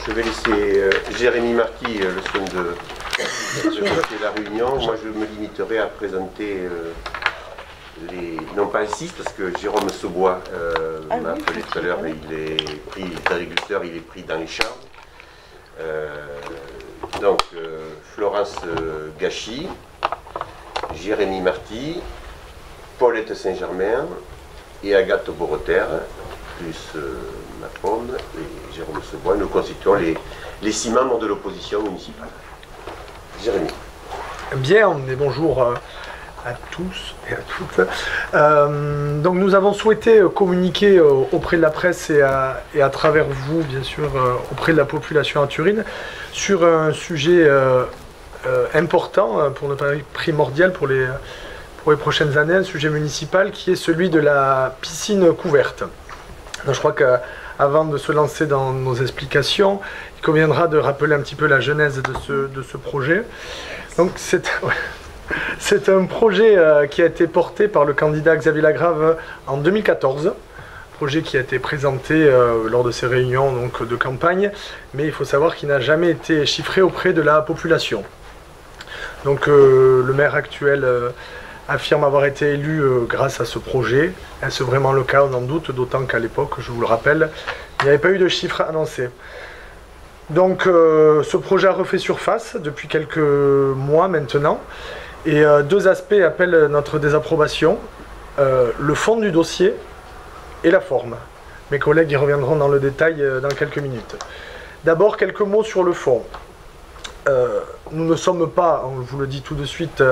Je vais laisser Jérémy Marty le soin de présenter la réunion. Moi, je me limiterai à présenter non pas ici, parce que Jérôme Saubois m'a appelé tout à l'heure, mais il est agriculteur, il est pris dans les champs. Donc, Florence Gachy, Jérémy Marty, Paulette Saint-Germain et Agathe Boroter, plus ma femme et Jérôme Saubois. Nous constituons les 6 membres de l'opposition municipale. Jérémy. Bien, et bonjour à tous et à toutes. Donc nous avons souhaité communiquer auprès de la presse et à travers vous, bien sûr, auprès de la population aturine, sur un sujet important, pour ne pas dire primordial pour les prochaines années, un sujet municipal qui est celui de la piscine couverte. Donc, je crois qu'avant de se lancer dans nos explications, il conviendra de rappeler un petit peu la genèse de ce projet. Donc c'est un projet qui a été porté par le candidat Xavier Lagrave en 2014, projet qui a été présenté lors de ces réunions donc, de campagne, mais il faut savoir qu'il n'a jamais été chiffré auprès de la population. Donc le maire actuel affirme avoir été élu grâce à ce projet. Est-ce vraiment le cas? On en doute, d'autant qu'à l'époque, je vous le rappelle, il n'y avait pas eu de chiffres annoncés. Donc ce projet a refait surface depuis quelques mois maintenant, et 2 aspects appellent notre désapprobation, le fond du dossier et la forme. Mes collègues y reviendront dans le détail dans quelques minutes. D'abord, quelques mots sur le fond. Nous ne sommes pas, on vous le dit tout de suite,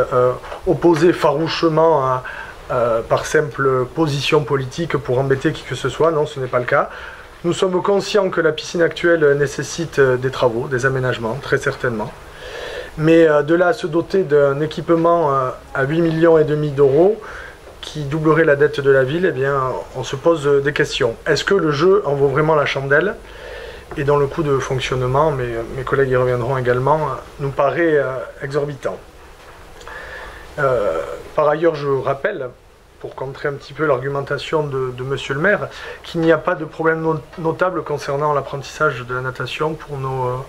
opposés farouchement par simple position politique pour embêter qui que ce soit. Non, ce n'est pas le cas. Nous sommes conscients que la piscine actuelle nécessite des travaux, des aménagements, très certainement. Mais de là à se doter d'un équipement à 8,5 millions d'euros qui doublerait la dette de la ville, eh bien, on se pose des questions. Est-ce que le jeu en vaut vraiment la chandelle ? Et dans le coût de fonctionnement, mes collègues y reviendront également, nous paraît exorbitant. Par ailleurs, je rappelle, pour contrer un petit peu l'argumentation de Monsieur le maire, qu'il n'y a pas de problème notable concernant l'apprentissage de la natation pour nos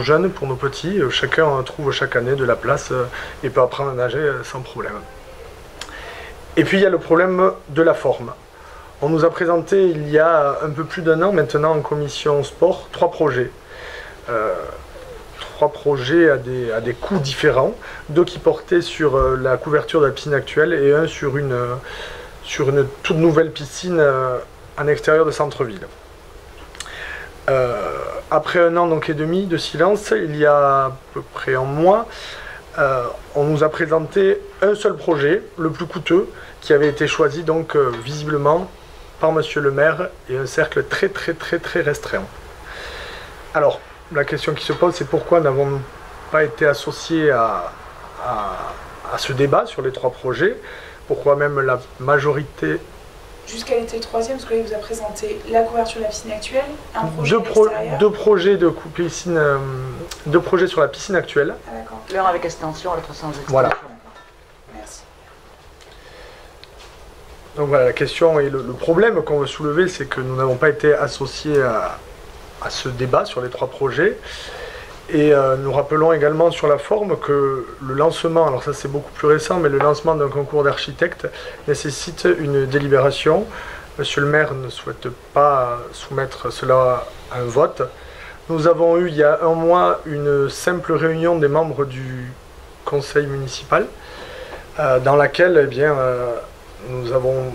jeunes, pour nos petits. Chacun trouve chaque année de la place et peut apprendre à nager sans problème. Et puis il y a le problème de la forme. On nous a présenté il y a un peu plus d'1 an maintenant en commission sport 3 projets. 3 projets à des coûts différents, 2 qui portaient sur la couverture de la piscine actuelle et un sur une toute nouvelle piscine en extérieur de centre-ville. Après 1 an donc, et demi de silence, il y a à peu près un mois, on nous a présenté un seul projet, le plus coûteux, qui avait été choisi donc visiblement par Monsieur le maire et un cercle très restreint. Alors, la question qui se pose, c'est pourquoi n'avons-nous pas été associés à ce débat sur les 3 projets? Pourquoi même la majorité... Jusqu'à l'été 3e, parce que là, il vous a présenté la couverture de la piscine actuelle, un projet deux projets de piscine, 2 projets sur la piscine actuelle. Ah, d'accord. L'un avec extension, l'autre sans extension. Voilà. Merci. Donc voilà, la question et le problème qu'on veut soulever, c'est que nous n'avons pas été associés à ce débat sur les 3 projets. Et nous rappelons également sur la forme que le lancement, alors ça c'est beaucoup plus récent, mais le lancement d'un concours d'architecte nécessite une délibération. Monsieur le maire ne souhaite pas soumettre cela à un vote. Nous avons eu il y a 1 mois une simple réunion des membres du conseil municipal dans laquelle eh bien, nous avons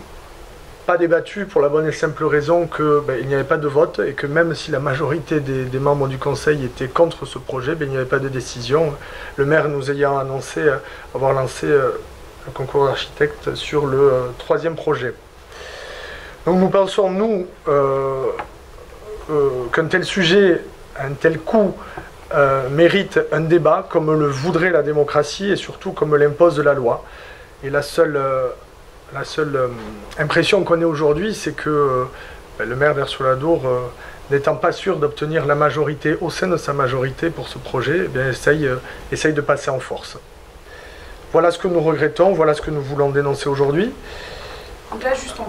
pas débattu pour la bonne et simple raison qu'il n'y avait pas de vote et que même si la majorité des membres du conseil étaient contre ce projet, il n'y avait pas de décision. Le maire nous ayant annoncé avoir lancé un concours d'architecte sur le 3e projet. Donc nous pensons, nous, qu'un tel sujet, un tel coût mérite un débat comme le voudrait la démocratie et surtout comme l'impose la loi. Et la seule impression qu'on ait aujourd'hui, c'est que le maire d'Ars-sur-l'Adour, n'étant pas sûr d'obtenir la majorité au sein de sa majorité pour ce projet, eh bien, essaye de passer en force. Voilà ce que nous regrettons, voilà ce que nous voulons dénoncer aujourd'hui. Donc là, juste, on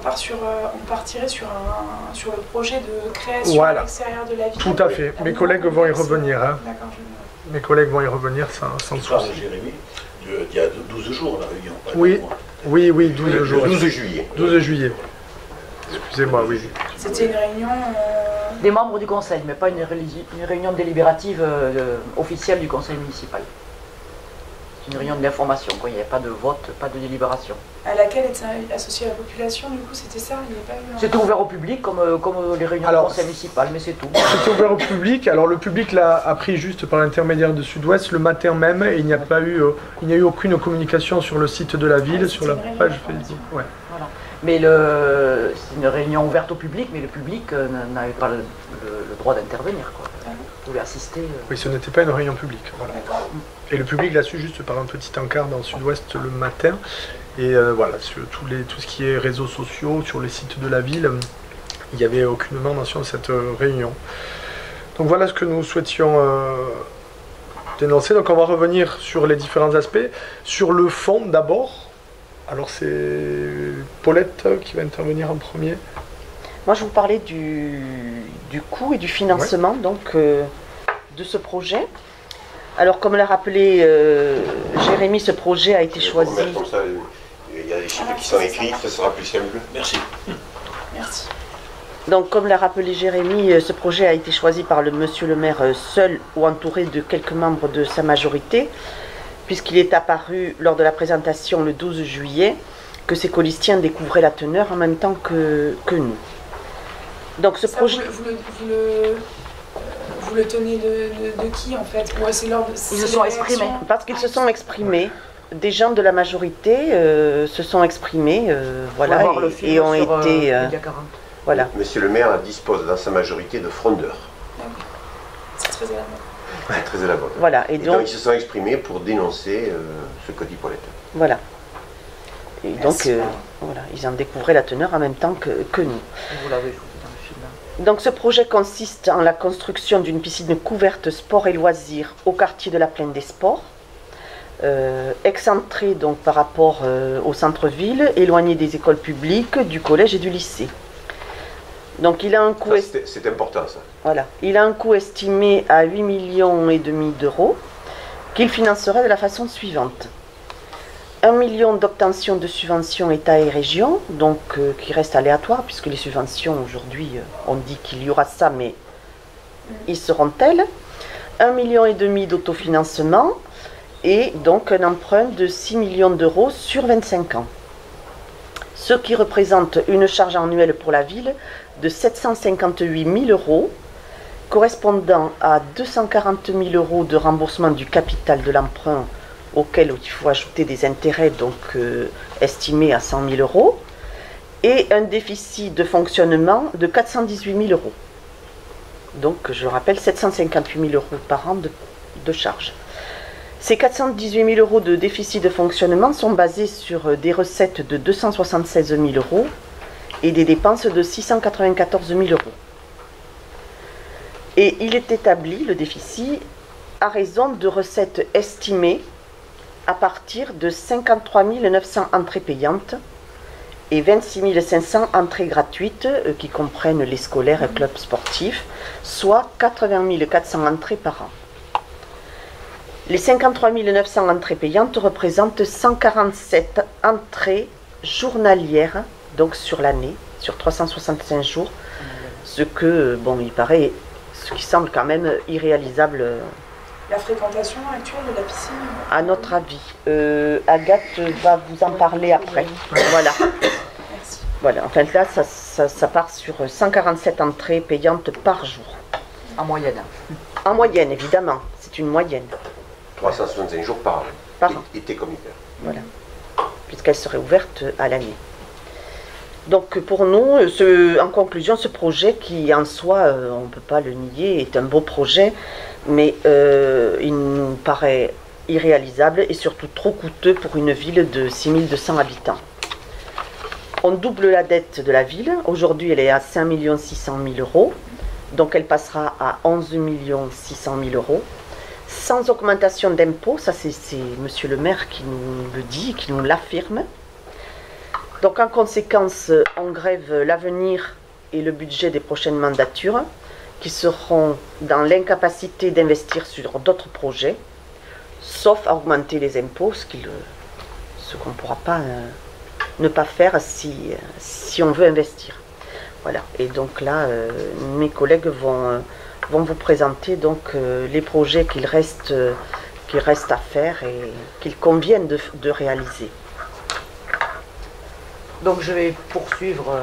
partirait sur le projet de création à l'extérieur de la ville. Tout à fait. Mes collègues vont y revenir. Hein. D'accord, Mes collègues vont y revenir sans souci. Jérémy, il y a 12 jours la réunion. Oui, 12 jours. 12 juillet. 12 juillet. Excusez-moi, oui. C'était une réunion... Des membres du conseil, mais pas une réunion délibérative officielle du conseil municipal. C'est une réunion d'information, quoi. Il n'y a pas de vote, pas de délibération. À laquelle était associée la population, du coup, c'était ça? Il n'y a pas eu... C'était ouvert au public, comme les réunions du conseil municipal, mais c'est tout. C'était ouvert au public. Alors le public l'a appris juste par l'intermédiaire de Sud-Ouest le matin même, et il n'y a eu aucune communication sur le site de la ville, sur la page Facebook. Ouais. Voilà. Mais c'est une réunion ouverte au public, mais le public n'avait pas le droit d'intervenir, quoi. Vous pouvez assister. Oui, ce n'était pas une réunion publique. Voilà. Et le public l'a su juste par un petit encart dans Sud-Ouest le matin. Et voilà, sur tout ce qui est réseaux sociaux, sur les sites de la ville, il n'y avait aucunement mention de cette réunion. Donc voilà ce que nous souhaitions dénoncer. Donc on va revenir sur les différents aspects. Sur le fond d'abord, alors c'est Paulette qui va intervenir en premier. Moi je vous parlais du coût et du financement donc, de ce projet. Alors comme l'a rappelé Jérémy, ce projet a été choisi... Comme ça, il y a des chiffres qui sont écrits, ça sera plus simple. Merci. Merci. Donc comme l'a rappelé Jérémy, ce projet a été choisi par monsieur le maire seul ou entouré de quelques membres de sa majorité, puisqu'il est apparu lors de la présentation le 12 juillet que ces colistiens découvraient la teneur en même temps que nous. Donc ce projet... Vous le tenez de qui en fait? Ils se sont exprimés. Parce qu'ils se sont exprimés. Des gens de la majorité se sont exprimés, voilà, et ont été... voilà. Monsieur le maire dispose dans sa majorité de frondeurs. C'est très élaboré. Ouais, très élaboré. Voilà, et donc ils se sont exprimés pour dénoncer ce que dit Paulette. Voilà. Et donc, voilà, ils en découvraient la teneur en même temps que nous. Vous l'avez joué dans le film. Donc ce projet consiste en la construction d'une piscine couverte sport et loisirs au quartier de la Plaine des Sports, excentrée donc par rapport au centre-ville, éloignée des écoles publiques, du collège et du lycée. Donc il a un coût... C'est important ça. Voilà. Il a un coût estimé à 8,5 millions d'euros, qu'il financerait de la façon suivante. 1 million d'obtention de subventions État et région, donc qui reste aléatoire, puisque les subventions aujourd'hui, on dit qu'il y aura ça, mais ils seront-elles. 1,5 million d'autofinancement, et donc un emprunt de 6 millions d'euros sur 25 ans. Ce qui représente une charge annuelle pour la ville de 758 000 euros, correspondant à 240 000 euros de remboursement du capital de l'emprunt, auquel il faut ajouter des intérêts donc estimés à 100 000 euros, et un déficit de fonctionnement de 418 000 euros. Donc, je le rappelle, 758 000 euros par an de charges. Ces 418 000 euros de déficit de fonctionnement sont basés sur des recettes de 276 000 euros et des dépenses de 694 000 euros. Et il est établi, le déficit, à raison de recettes estimées à partir de 53 900 entrées payantes et 26 500 entrées gratuites qui comprennent les scolaires et clubs sportifs, soit 80 400 entrées par an. Les 53 900 entrées payantes représentent 147 entrées journalières, donc sur l'année, sur 365 jours, ce que, bon, il paraît, ce qui semble quand même irréalisable. La fréquentation actuelle de la piscine? À notre avis. Agathe va vous en parler après. Voilà. Merci. Voilà. Enfin là, ça part sur 147 entrées payantes par jour. En moyenne. En moyenne, évidemment. C'est une moyenne. 365 jours par an. Par an. Été comme hiver. Voilà. Puisqu'elle serait ouverte à l'année. Donc pour nous, en conclusion, ce projet qui en soi, on ne peut pas le nier, est un beau projet, mais il nous paraît irréalisable et surtout trop coûteux pour une ville de 6200 habitants. On double la dette de la ville. Aujourd'hui, elle est à 5 600 000 euros, donc elle passera à 11 600 000 euros, sans augmentation d'impôts. Ça, c'est monsieur le maire qui nous le dit, qui nous l'affirme. Donc en conséquence, on grève l'avenir et le budget des prochaines mandatures qui seront dans l'incapacité d'investir sur d'autres projets, sauf à augmenter les impôts, ce qu'on ne pourra pas ne pas faire si on veut investir. Voilà, et donc là, mes collègues vont vous présenter donc, les projets qu'il reste à faire et qu'il convient de réaliser. Donc je vais poursuivre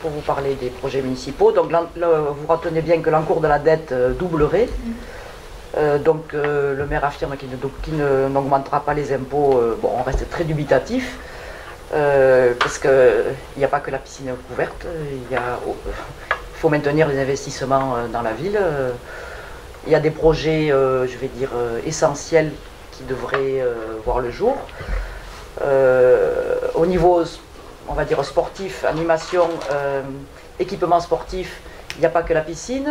pour vous parler des projets municipaux. Donc là, vous retenez bien que l'encours de la dette doublerait. Donc le maire affirme qu'il n'augmentera pas les impôts. Bon, on reste très dubitatif. Parce qu'il n'y a pas que la piscine couverte, il faut maintenir les investissements dans la ville. Il y a des projets, je vais dire, essentiels qui devraient voir le jour. Au niveau, on va dire, sportif, animation, équipement sportif, il n'y a pas que la piscine.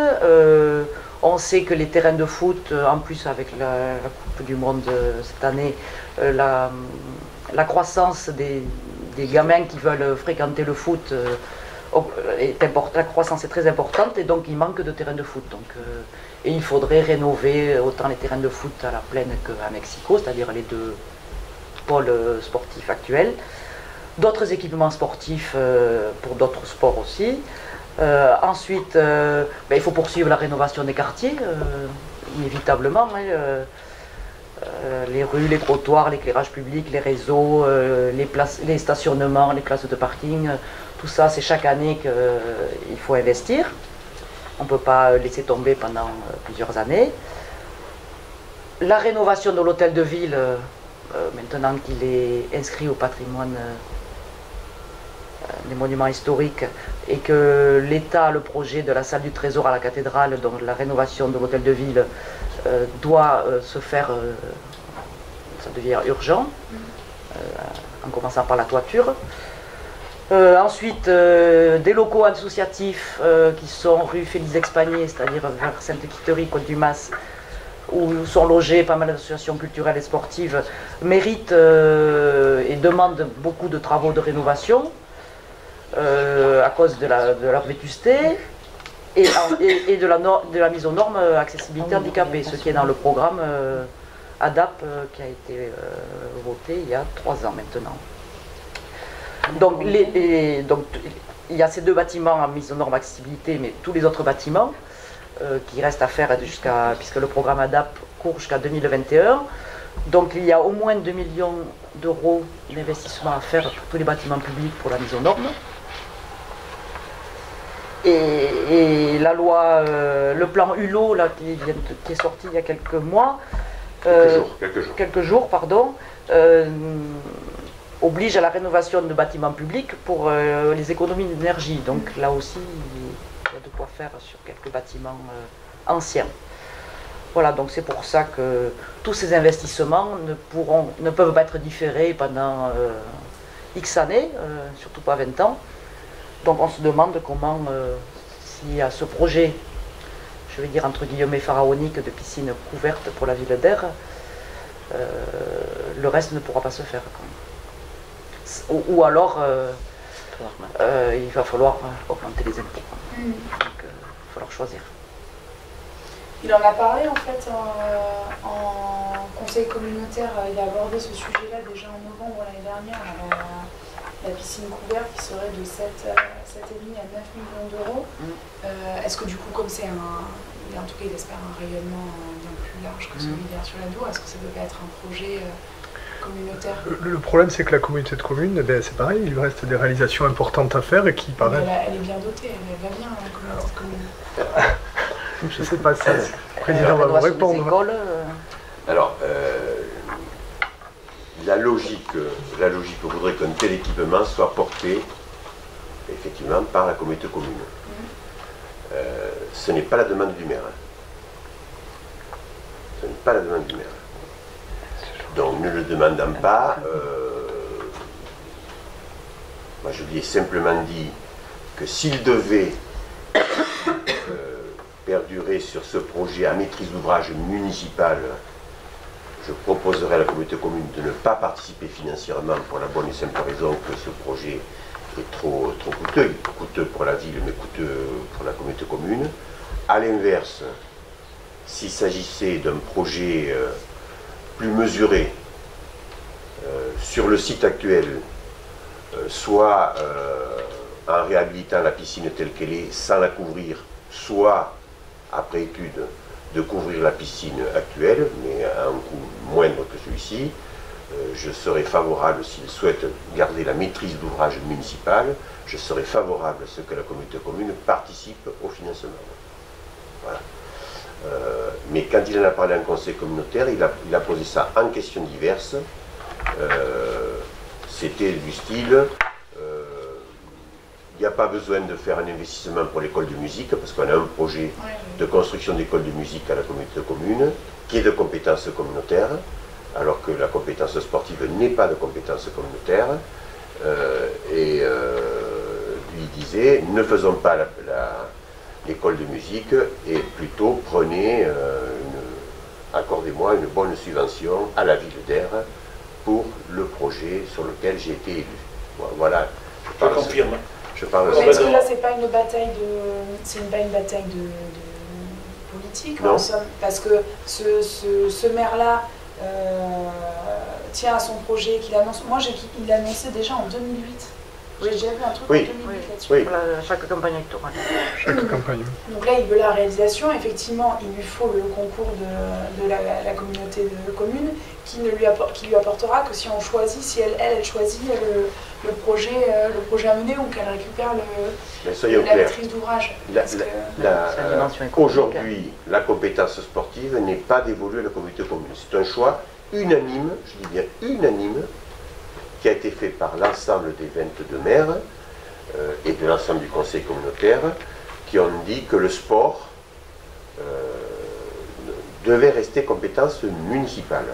On sait que les terrains de foot, en plus avec la Coupe du Monde cette année, la croissance des gamins qui veulent fréquenter le foot la croissance est très importante et donc il manque de terrains de foot. Donc, et il faudrait rénover autant les terrains de foot à la Plaine qu'à Mexico, c'est-à-dire les deux pôles sportifs actuels. D'autres équipements sportifs pour d'autres sports aussi. Ensuite, il faut poursuivre la rénovation des quartiers, inévitablement. Les rues, les trottoirs, l'éclairage public, les réseaux, les stationnements, les places de parking, tout ça, c'est chaque année qu'il faut investir. On ne peut pas laisser tomber pendant plusieurs années. La rénovation de l'hôtel de ville, maintenant qu'il est inscrit au patrimoine des monuments historiques et que l'État a le projet de la salle du Trésor à la cathédrale, donc la rénovation de l'hôtel de ville doit se faire, ça devient urgent, en commençant par la toiture. Ensuite, des locaux associatifs qui sont rue Félix-Espagné, c'est-à-dire vers Sainte-Quitterie, Côte-du-Mas, où sont logées pas mal d'associations culturelles et sportives, méritent et demandent beaucoup de travaux de rénovation à cause de leur vétusté et de la mise aux normes accessibilité handicapée, ce qui est dans le programme ADAP qui a été voté il y a 3 ans maintenant. Donc, il y a ces 2 bâtiments en mise aux normes accessibilité, mais tous les autres bâtiments qui restent à faire puisque le programme ADAP court jusqu'à 2021. Donc il y a au moins 2 millions d'euros d'investissement à faire pour tous les bâtiments publics pour la mise aux normes. Et la loi, le plan Hulot là, qui est sorti il y a quelques mois, quelques jours, oblige à la rénovation de bâtiments publics pour les économies d'énergie. Donc là aussi, il y a de quoi faire sur quelques bâtiments anciens. Voilà, donc c'est pour ça que tous ces investissements ne peuvent pas être différés pendant X années, surtout pas 20 ans. Donc on se demande comment, s'il y a ce projet, je vais dire entre guillemets pharaonique, de piscine couverte pour la ville d'Aire, le reste ne pourra pas se faire. Ou alors, il va falloir augmenter les impôts. Donc il va falloir choisir. Il en a parlé en fait en conseil communautaire, il a abordé ce sujet-là déjà en novembre l'année dernière, la piscine couverte qui serait de 7,5 à 9 millions d'euros. Est-ce que du coup, comme c'est en tout cas il espère un rayonnement bien plus large que celui d'Air sur l'Adour, est-ce que ça peut pas être un projet communautaire? Le problème c'est que la communauté de communes, c'est pareil, il lui reste des réalisations importantes à faire et qui paraissent... Elle est bien dotée, elle va bien la communauté de communes. Je sais pas si le président va vous répondre. Alors, la logique voudrait qu'un tel équipement soit porté effectivement par la communauté commune. Ce n'est pas la demande du maire. Ce n'est pas la demande du maire. Donc, ne le demandant pas, moi je lui ai simplement dit que s'il devait perdurer sur ce projet à maîtrise d'ouvrage municipale, je proposerai à la communauté commune de ne pas participer financièrement pour la bonne et simple raison que ce projet est trop coûteux. Coûteux pour la ville, mais coûteux pour la communauté commune. A l'inverse, s'il s'agissait d'un projet plus mesuré sur le site actuel, soit en réhabilitant la piscine telle qu'elle est sans la couvrir, soit après étude de couvrir la piscine actuelle, mais à un coût moindre que celui-ci, je serais favorable, s'il souhaite garder la maîtrise d'ouvrage municipal, je serais favorable à ce que la communauté commune participe au financement. Voilà. Mais quand il en a parlé en conseil communautaire, il a posé ça en questions diverses. C'était du style, il n'y a pas besoin de faire un investissement pour l'école de musique, parce qu'on a un projet de construction d'école de musique à la communauté commune, qui est de compétence communautaire, alors que la compétence sportive n'est pas de compétence communautaire. Lui disait, ne faisons pas l'école de musique, et plutôt prenez, accordez-moi une bonne subvention à la ville d'Aire pour le projet sur lequel j'ai été élu. Voilà. Je confirme. Je parle Est-ce que là, c'est pas une bataille de politique, non. En somme, parce que ce maire-là tient à son projet qu'il annonce. Moi, il annonçait déjà en 2008. J'ai déjà vu un truc en 2008 là-dessus. Oui. Pour chaque campagne électorale. Chaque campagne. Donc là, il veut la réalisation. Effectivement, il lui faut le concours de la communauté de communes qui lui apportera que si on choisit, si elle choisit le projet à mener ou qu'elle récupère la maîtrise d'ouvrage. Aujourd'hui, la compétence sportive n'est pas dévolue à la communauté commune. C'est un choix unanime, je dis bien unanime, qui a été fait par l'ensemble des 22 maires et de l'ensemble du conseil communautaire, qui ont dit que le sport devait rester compétence municipale.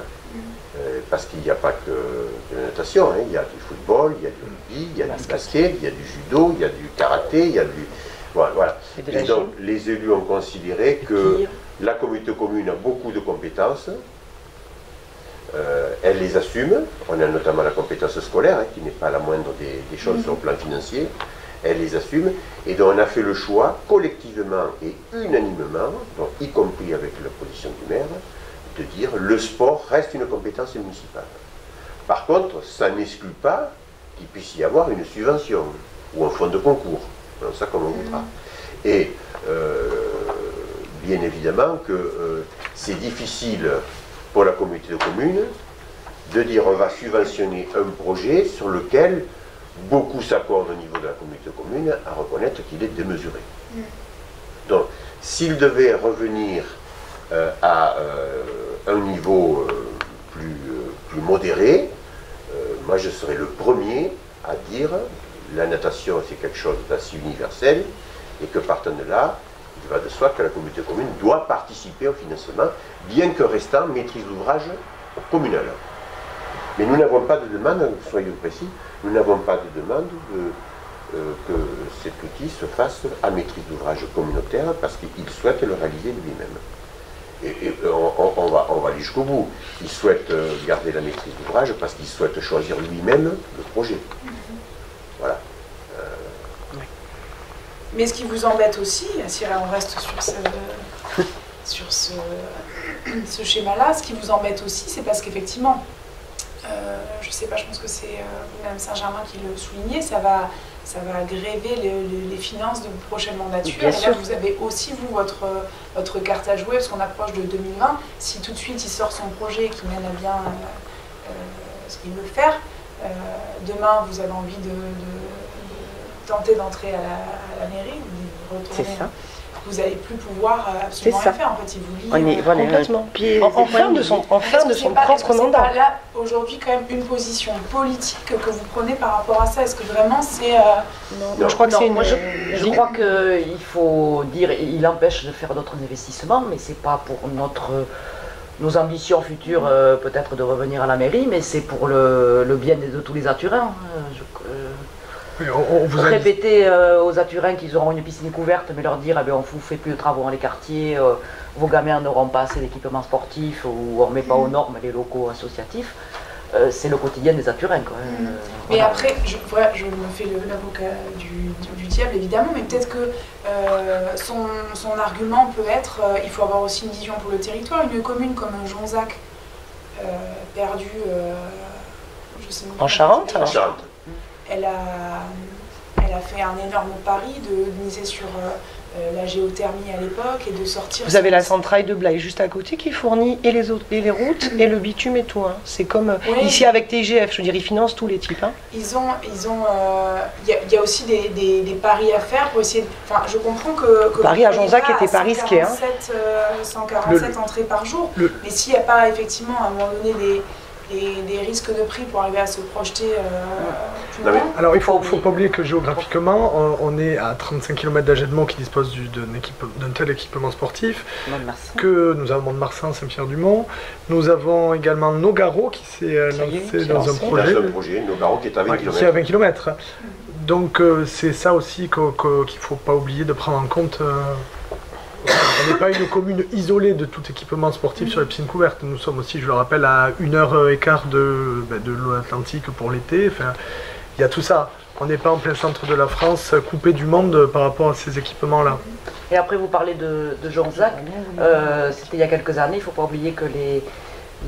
Parce qu'il n'y a pas que de la natation, hein. Il y a du football, il y a du rugby, il y a du basket, il y a du judo, il y a du karaté, il y a du... Voilà. Et donc les élus ont considéré que la communauté commune a beaucoup de compétences, elle les assume, on a notamment la compétence scolaire, hein, qui n'est pas la moindre des choses sur le plan financier, elle les assume, et donc on a fait le choix collectivement et unanimement, donc y compris avec la position du maire, de dire le sport reste une compétence municipale. Par contre, ça n'exclut pas qu'il puisse y avoir une subvention ou un fonds de concours, c'est ça comme on voudra. Et bien évidemment que c'est difficile pour la communauté de communes de dire on va subventionner un projet sur lequel beaucoup s'accordent au niveau de la communauté de communes à reconnaître qu'il est démesuré. Donc, s'il devait revenir à un niveau plus modéré, moi je serais le premier à dire la natation c'est quelque chose d'assez universel et que partant de là, il va de soi que la communauté commune doit participer au financement, bien que restant maîtrise d'ouvrage communale. Mais nous n'avons pas de demande, soyons précis, nous n'avons pas de demande que cet outil se fasse à maîtrise d'ouvrage communautaire parce qu'il souhaite le réaliser lui-même. Et on va aller jusqu'au bout. Il souhaite garder la maîtrise d'ouvrage parce qu'il souhaite choisir lui-même le projet. Voilà. Mais ce qui vous embête aussi, si on reste sur ce schéma-là, ce qui vous embête aussi, c'est parce qu'effectivement, je ne sais pas, je pense que c'est Mme Saint-Germain qui le soulignait, ça va gréver les finances de vos prochaines mandatures. Et là, vous avez aussi, vous, votre carte à jouer, parce qu'on approche de 2020. Si tout de suite, il sort son projet qui mène à bien ce qu'il veut faire, demain, vous avez envie de tenter d'entrer à la mairie, de retourner, vous n'allez plus pouvoir absolument rien faire. En fait, il vous lie complètement. En fin de son propre mandat. Là, aujourd'hui, quand même, une position politique que vous prenez par rapport à ça, est-ce que vraiment c'est... Non, je crois que c'est une... Je crois qu'il faut dire, il empêche de faire d'autres investissements, mais c'est pas pour nos ambitions futures, peut-être de revenir à la mairie, mais c'est pour le bien de tous les Aturins. Oui, on vous a dit- répéter aux Aturins qu'ils auront une piscine couverte, mais leur dire, eh bien, on ne vous fait plus de travaux dans les quartiers, vos gamins n'auront pas assez d'équipements sportifs, ou on ne met pas aux normes les locaux associatifs. C'est le quotidien des Aturins, quoi. Mais Voilà. après, je me fais l'avocat du diable, évidemment, mais peut-être que son argument peut être il faut avoir aussi une vision pour le territoire. Une commune comme Jonzac, perdue, je sais même pas En Charente, En Charente. elle a fait un énorme pari de miser sur la géothermie à l'époque et de sortir. Vous avez la centrale de Blaye juste à côté qui fournit et les routes et le bitume et tout. Hein. C'est comme Oui. ici avec TGF, je veux dire, ils financent tous les types. Hein. Il y a aussi des paris à faire pour essayer. Enfin, je comprends que Paris à vous Jonzac soyez pas était à pas risqué, hein. 147 entrées par jour. Mais s'il n'y a pas effectivement à un moment donné des risques de prix pour arriver à se projeter plus Non, mais- loin. Alors il ne faut pas oublier que géographiquement, on est à 35 km d'Agenmont qui dispose d'un tel équipement sportif, Mont-de-Marsan. que nous avons Mont-de-Marsan, Saint-Pierre-du-Mont. Nous avons également Nogaro qui s'est Ça y est, lancé c'est dans un lancé. projet. Dans un projet, Nogaro qui est à 20 Ouais, km. qui est à 20 km. Donc c'est ça aussi qu'il ne faut pas oublier de prendre en compte. On n'est pas une commune isolée de tout équipement sportif sur les piscines couvertes. Nous sommes aussi, je le rappelle, à 1h15 de l'eau Atlantique pour l'été. Enfin, il y a tout ça. On n'est pas en plein centre de la France, coupé du monde par rapport à ces équipements-là. Et après, vous parlez de Jonzac. C'était il y a quelques années. Il ne faut pas oublier que il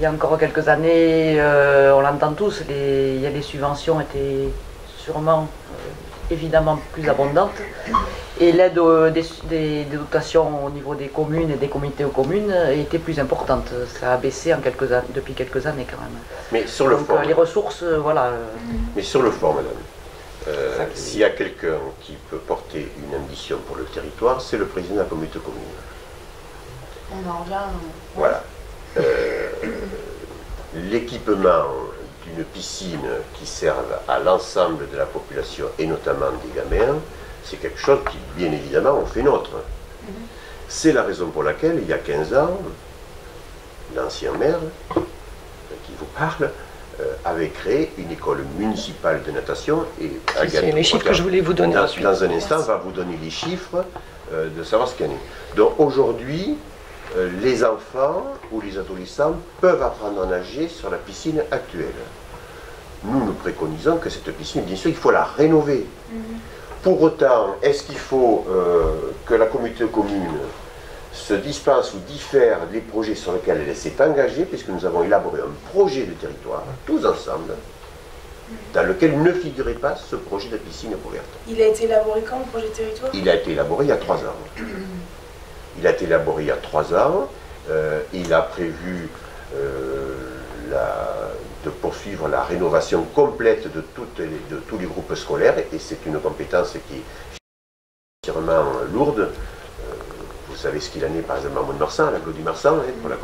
y a encore quelques années, on l'entend tous, les subventions étaient sûrement, évidemment, plus abondantes. Et l'aide des dotations au niveau des communes et des comités aux communes était plus importante. Ça a baissé depuis quelques années quand même. Mais sur le Donc fond, les ressources, voilà. mais sur le fond, madame, s'il y a quelqu'un qui peut porter une ambition pour le territoire, c'est le président de la communauté commune. On en revient. Voilà. L'équipement d'une piscine qui serve à l'ensemble de la population et notamment des gamins, c'est quelque chose qui, bien évidemment, on fait nôtre. C'est la raison pour laquelle, il y a 15 ans, l'ancien maire qui vous parle avait créé une école municipale de natation et C'est les chiffres que je voulais vous donner ensuite. dans un instant, on va vous donner les chiffres de savoir ce qu'il y en a. Donc aujourd'hui, les enfants ou les adolescents peuvent apprendre à nager sur la piscine actuelle. Nous préconisons que cette piscine, bien sûr, il faut la rénover. Pour autant, est-ce qu'il faut que la communauté commune se dispense ou diffère les projets sur lesquels elle s'est engagée, puisque nous avons élaboré un projet de territoire, tous ensemble, dans lequel ne figurait pas ce projet de piscine couverte. Il a été élaboré quand, le projet de territoire? Il a été élaboré il y a 3 ans. Il a été élaboré il y a 3 ans. Il a prévu de poursuivre la rénovation complète de tous les groupes scolaires, et c'est une compétence qui est financièrement lourde. Vous savez ce qu'il en est par exemple à Mont-de-Marsan, à l'agglo du Marsan, pour la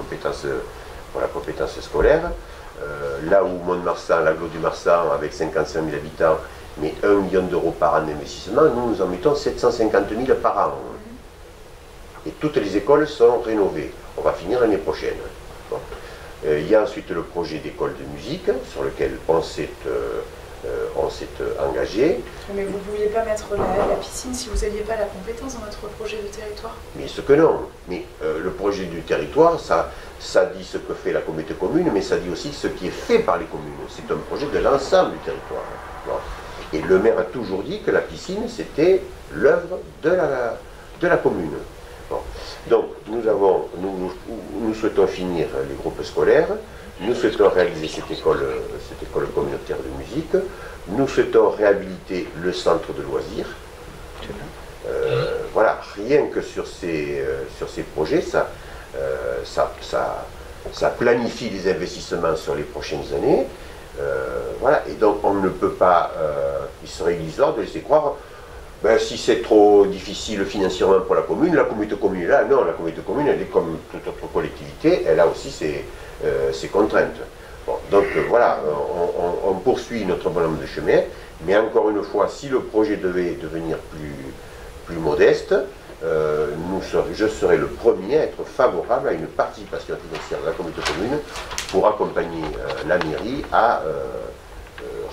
compétence scolaire. Là où Mont-de-Marsan, l'agglo du Marsan, avec 55 000 habitants, met 1 million d'euros par an d'investissement, nous en mettons 750 000 par an. Et toutes les écoles sont rénovées. On va finir l'année prochaine. Bon. Il y a ensuite le projet d'école de musique, sur lequel on s'est engagé. Mais vous ne pouviez pas mettre la piscine si vous n'aviez pas la compétence dans votre projet de territoire? Mais ce que non. Mais le projet du territoire, ça dit ce que fait la communauté commune, mais ça dit aussi ce qui est fait par les communes. C'est un projet de l'ensemble du territoire. Bon. Et le maire a toujours dit que la piscine, c'était l'œuvre de la commune. Bon. Donc, nous souhaitons finir les groupes scolaires, nous souhaitons réaliser cette école communautaire de musique, nous souhaitons réhabiliter le centre de loisirs. Voilà, rien que sur ces projets, ça planifie les investissements sur les prochaines années. Voilà, et donc on ne peut pas, il serait illusoire de laisser croire, si c'est trop difficile financièrement pour la communauté commune est là. Non, la communauté commune, elle est comme toute autre collectivité, elle a aussi ses contraintes. Bon, donc voilà, on poursuit notre bonhomme de chemin, mais encore une fois, si le projet devait devenir plus modeste, je serai le premier à être favorable à une participation financière de la communauté commune pour accompagner la mairie à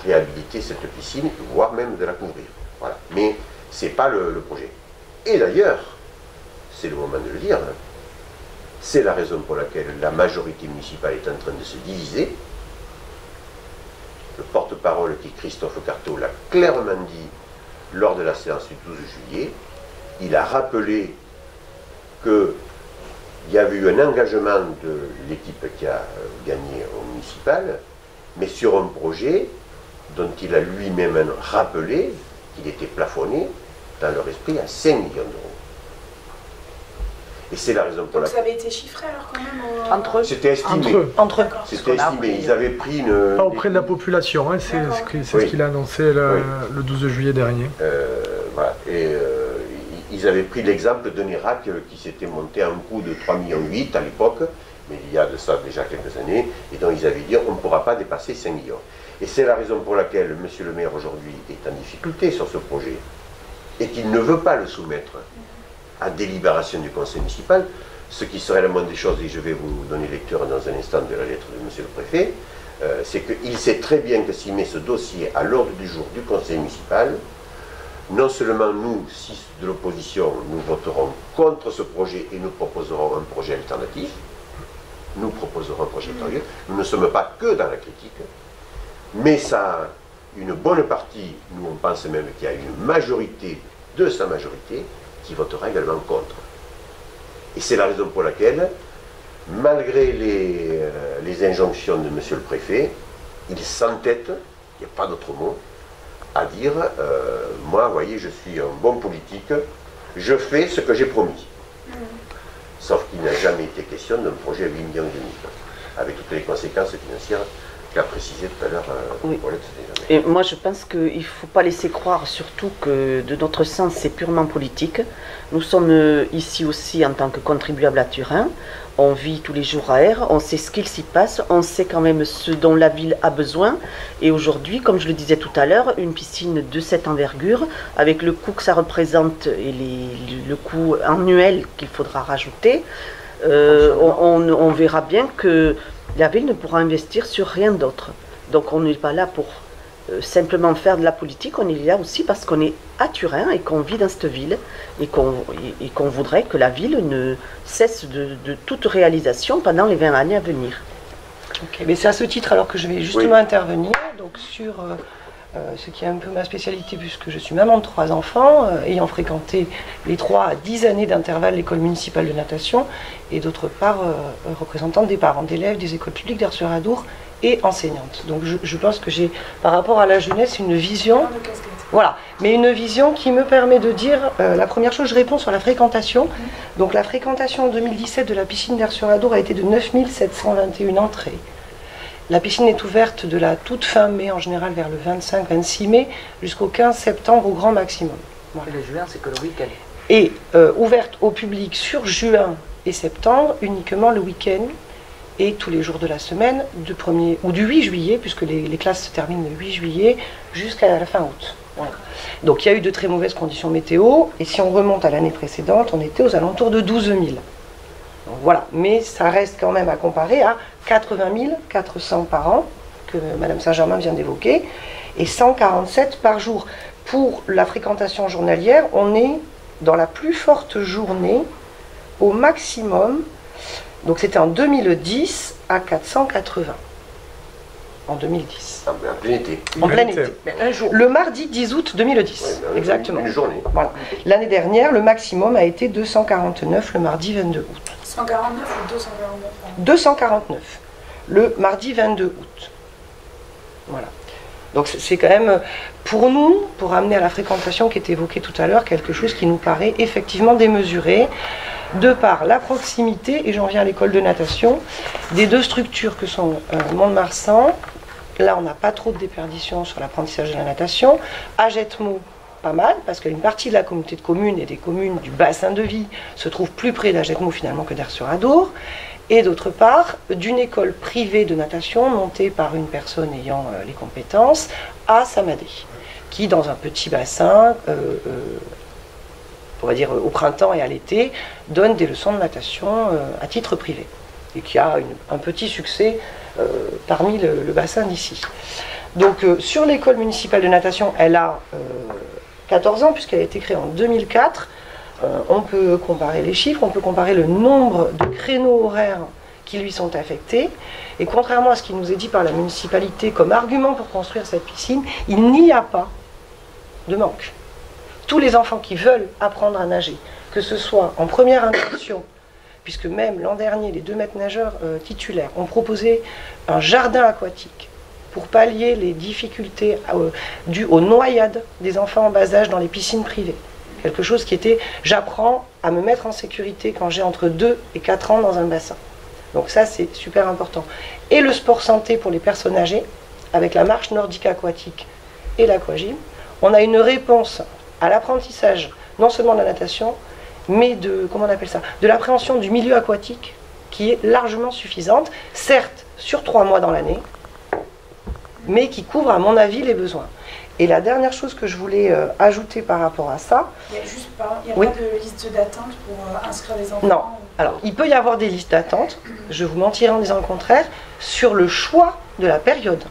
réhabiliter cette piscine, voire même de la couvrir. Voilà. Mais ce n'est pas le projet. Et d'ailleurs, c'est le moment de le dire, c'est la raison pour laquelle la majorité municipale est en train de se diviser. Le porte-parole qui est Christophe Carteau l'a clairement dit lors de la séance du 12 juillet. Il a rappelé qu'il y avait eu un engagement de l'équipe qui a gagné au municipal, mais sur un projet dont il a lui-même rappelé qu'il était plafonné dans leur esprit à 5 millions d'euros. Et c'est la raison pour laquelle... Ça avait été chiffré alors quand même Entre eux. C'était estimé. Entre eux. C'était estimé. Ils avaient pris une... Pas auprès de la population, hein, c'est ce qu'il a annoncé le 12 juillet dernier. Voilà. Et ils avaient pris l'exemple de Nérac qui s'était monté à un coût de 3,8 millions à l'époque, mais il y a de ça déjà quelques années, et dont ils avaient dit on ne pourra pas dépasser 5 millions. Et c'est la raison pour laquelle M. le maire aujourd'hui est en difficulté sur ce projet, et qu'il ne veut pas le soumettre à délibération du conseil municipal, ce qui serait la moindre des choses, et je vais vous donner lecture dans un instant de la lettre de M. le préfet, c'est qu'il sait très bien que s'il met ce dossier à l'ordre du jour du conseil municipal, non seulement nous, 6 de l'opposition, nous voterons contre ce projet et nous proposerons un projet alternatif, nous ne sommes pas que dans la critique, mais ça, une bonne partie, nous on pense même qu'il y a une majorité de sa majorité qui votera également contre. Et c'est la raison pour laquelle, malgré les injonctions de M. le préfet, il s'entête, il n'y a pas d'autre mot, à dire, moi, vous voyez, je suis un bon politique, je fais ce que j'ai promis. Sauf qu'il n'a jamais été question d'un projet à 8,5 millions, avec toutes les conséquences financières qu'a précisé tout à l'heure Paulette. Et moi, je pense qu'il ne faut pas laisser croire, surtout que de notre sens, c'est purement politique. Nous sommes ici aussi en tant que contribuables à Turin. On vit tous les jours à Aire, on sait ce qu'il s'y passe, on sait quand même ce dont la ville a besoin. Et aujourd'hui, comme je le disais tout à l'heure, une piscine de cette envergure, avec le coût que ça représente et le coût annuel qu'il faudra rajouter, on verra bien que la ville ne pourra investir sur rien d'autre. Donc on n'est pas là pour simplement faire de la politique, on est là aussi parce qu'on est à Turin et qu'on vit dans cette ville et qu'on voudrait que la ville ne cesse de toute réalisation pendant les 20 années à venir. Ok, mais c'est à ce titre alors que je vais justement intervenir donc sur ce qui est un peu ma spécialité puisque je suis maman de 3 enfants, ayant fréquenté les 3 à 10 années d'intervalle l'école municipale de natation et d'autre part représentante des parents d'élèves des écoles publiques d'Aire-sur-Adour et enseignante. Donc je pense que j'ai par rapport à la jeunesse une vision, voilà, mais une vision qui me permet de dire, la première chose, je réponds sur la fréquentation. Donc la fréquentation en 2017 de la piscine d'Aire-sur-Adour a été de 9 721 entrées. La piscine est ouverte de la toute fin mai, en général vers le 25-26 mai, jusqu'au 15 septembre au grand maximum. Voilà. Et le juin, c'est que le week-end. Et ouverte au public sur juin et septembre, uniquement le week-end et tous les jours de la semaine, du 8 juillet, puisque les classes se terminent le 8 juillet, jusqu'à la fin août. Voilà. Donc il y a eu de très mauvaises conditions météo, et si on remonte à l'année précédente, on était aux alentours de 12 000. Donc, voilà, mais ça reste quand même à comparer à 80 400 par an, que Mme Saint-Germain vient d'évoquer, et 147 par jour. Pour la fréquentation journalière, on est dans la plus forte journée, au maximum, donc c'était en 2010 à 480. En 2010. En plein été. En plein été. Un jour. Le mardi 10 août 2010. Ouais, exactement. Une journée. Voilà. L'année dernière, le maximum a été 249 le mardi 22 août. 149 ou 249 pardon. 249 le mardi 22 août. Voilà. Donc c'est quand même, pour nous, pour amener à la fréquentation qui est évoquée tout à l'heure, quelque chose qui nous paraît effectivement démesuré, de par la proximité, et j'en viens à l'école de natation, des 2 structures que sont Mont-de-Marsan, là on n'a pas trop de déperdition sur l'apprentissage de la natation, Agetmo, pas mal, parce qu'une partie de la communauté de communes et des communes du bassin de vie se trouve plus près d'Agetmo finalement que d'Aire-sur-Adour, et d'autre part, d'une école privée de natation montée par une personne ayant les compétences à Samadé, qui dans un petit bassin, on va dire au printemps et à l'été, donne des leçons de natation à titre privé, et qui a un petit succès parmi le bassin d'ici. Donc sur l'école municipale de natation, elle a 14 ans puisqu'elle a été créée en 2004. On peut comparer les chiffres, on peut comparer le nombre de créneaux horaires qui lui sont affectés. Et contrairement à ce qui nous est dit par la municipalité comme argument pour construire cette piscine, il n'y a pas de manque. Tous les enfants qui veulent apprendre à nager, que ce soit en première intention, puisque même l'an dernier, les 2 maîtres nageurs titulaires ont proposé un jardin aquatique pour pallier les difficultés dues aux noyades des enfants en bas âge dans les piscines privées. Quelque chose qui était, j'apprends à me mettre en sécurité quand j'ai entre 2 et 4 ans dans un bassin. Donc ça, c'est super important. Et le sport santé pour les personnes âgées, avec la marche nordique aquatique et l'aquagym, on a une réponse à l'apprentissage, non seulement de la natation, mais de, comment on appelle ça, de l'appréhension du milieu aquatique, qui est largement suffisante, certes sur 3 mois dans l'année, mais qui couvre, à mon avis, les besoins. Et la dernière chose que je voulais ajouter par rapport à ça... Il n'y a juste pas, oui. pas de liste d'attente pour inscrire les enfants? Non. Alors, il peut y avoir des listes d'attente, je vous mentirai en disant le contraire, sur le choix de la période.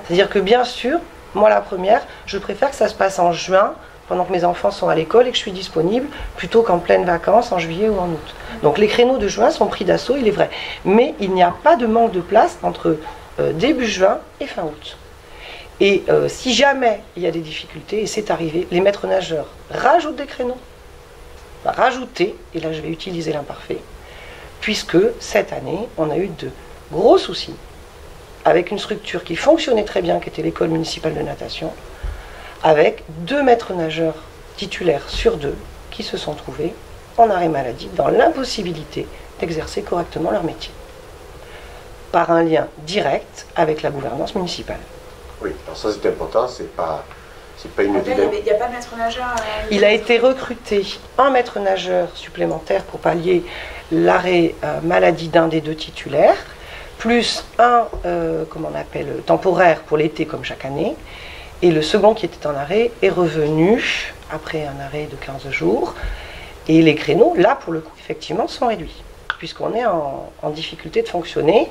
C'est-à-dire que bien sûr, moi la première, je préfère que ça se passe en juin, pendant que mes enfants sont à l'école et que je suis disponible, plutôt qu'en pleines vacances, en juillet ou en août. Donc les créneaux de juin sont pris d'assaut, il est vrai. Mais il n'y a pas de manque de place entre début juin et fin août. Et si jamais il y a des difficultés, et c'est arrivé, les maîtres nageurs rajoutent des créneaux. Rajouter, et là je vais utiliser l'imparfait, puisque cette année, on a eu de gros soucis avec une structure qui fonctionnait très bien, qui était l'école municipale de natation, avec 2 maîtres nageurs titulaires sur 2 qui se sont trouvés en arrêt maladie, dans l'impossibilité d'exercer correctement leur métier, par un lien direct avec la gouvernance municipale. Oui, alors ça c'est important, c'est pas une dynamique. Il n'y a pas de maître nageur Il a été recruté un maître nageur supplémentaire pour pallier l'arrêt maladie d'un des 2 titulaires, plus un comment on appelle, temporaire pour l'été comme chaque année, et le second qui était en arrêt est revenu après un arrêt de 15 jours, et les créneaux, là pour le coup, effectivement, sont réduits, puisqu'on est en difficulté de fonctionner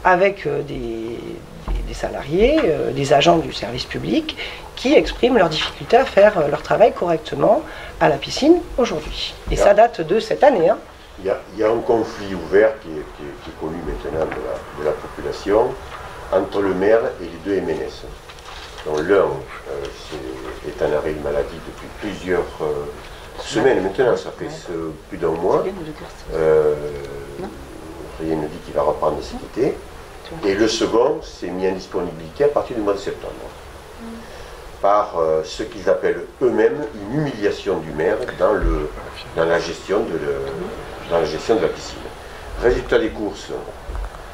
avec des salariés, des agents du service public qui expriment leur difficulté à faire leur travail correctement à la piscine aujourd'hui. Et ça date de cette année. Hein. Il y a un conflit ouvert qui est connu maintenant de la population entre le maire et les 2 MNS. Donc l'un est en arrêt de maladie depuis plusieurs semaines maintenant, ça fait plus d'1 mois. Rien ne dit qu'il va reprendre cet été. Et le second s'est mis en disponibilité à partir du mois de septembre. Par ce qu'ils appellent eux-mêmes une humiliation du maire dans la gestion de la piscine. Résultat des courses,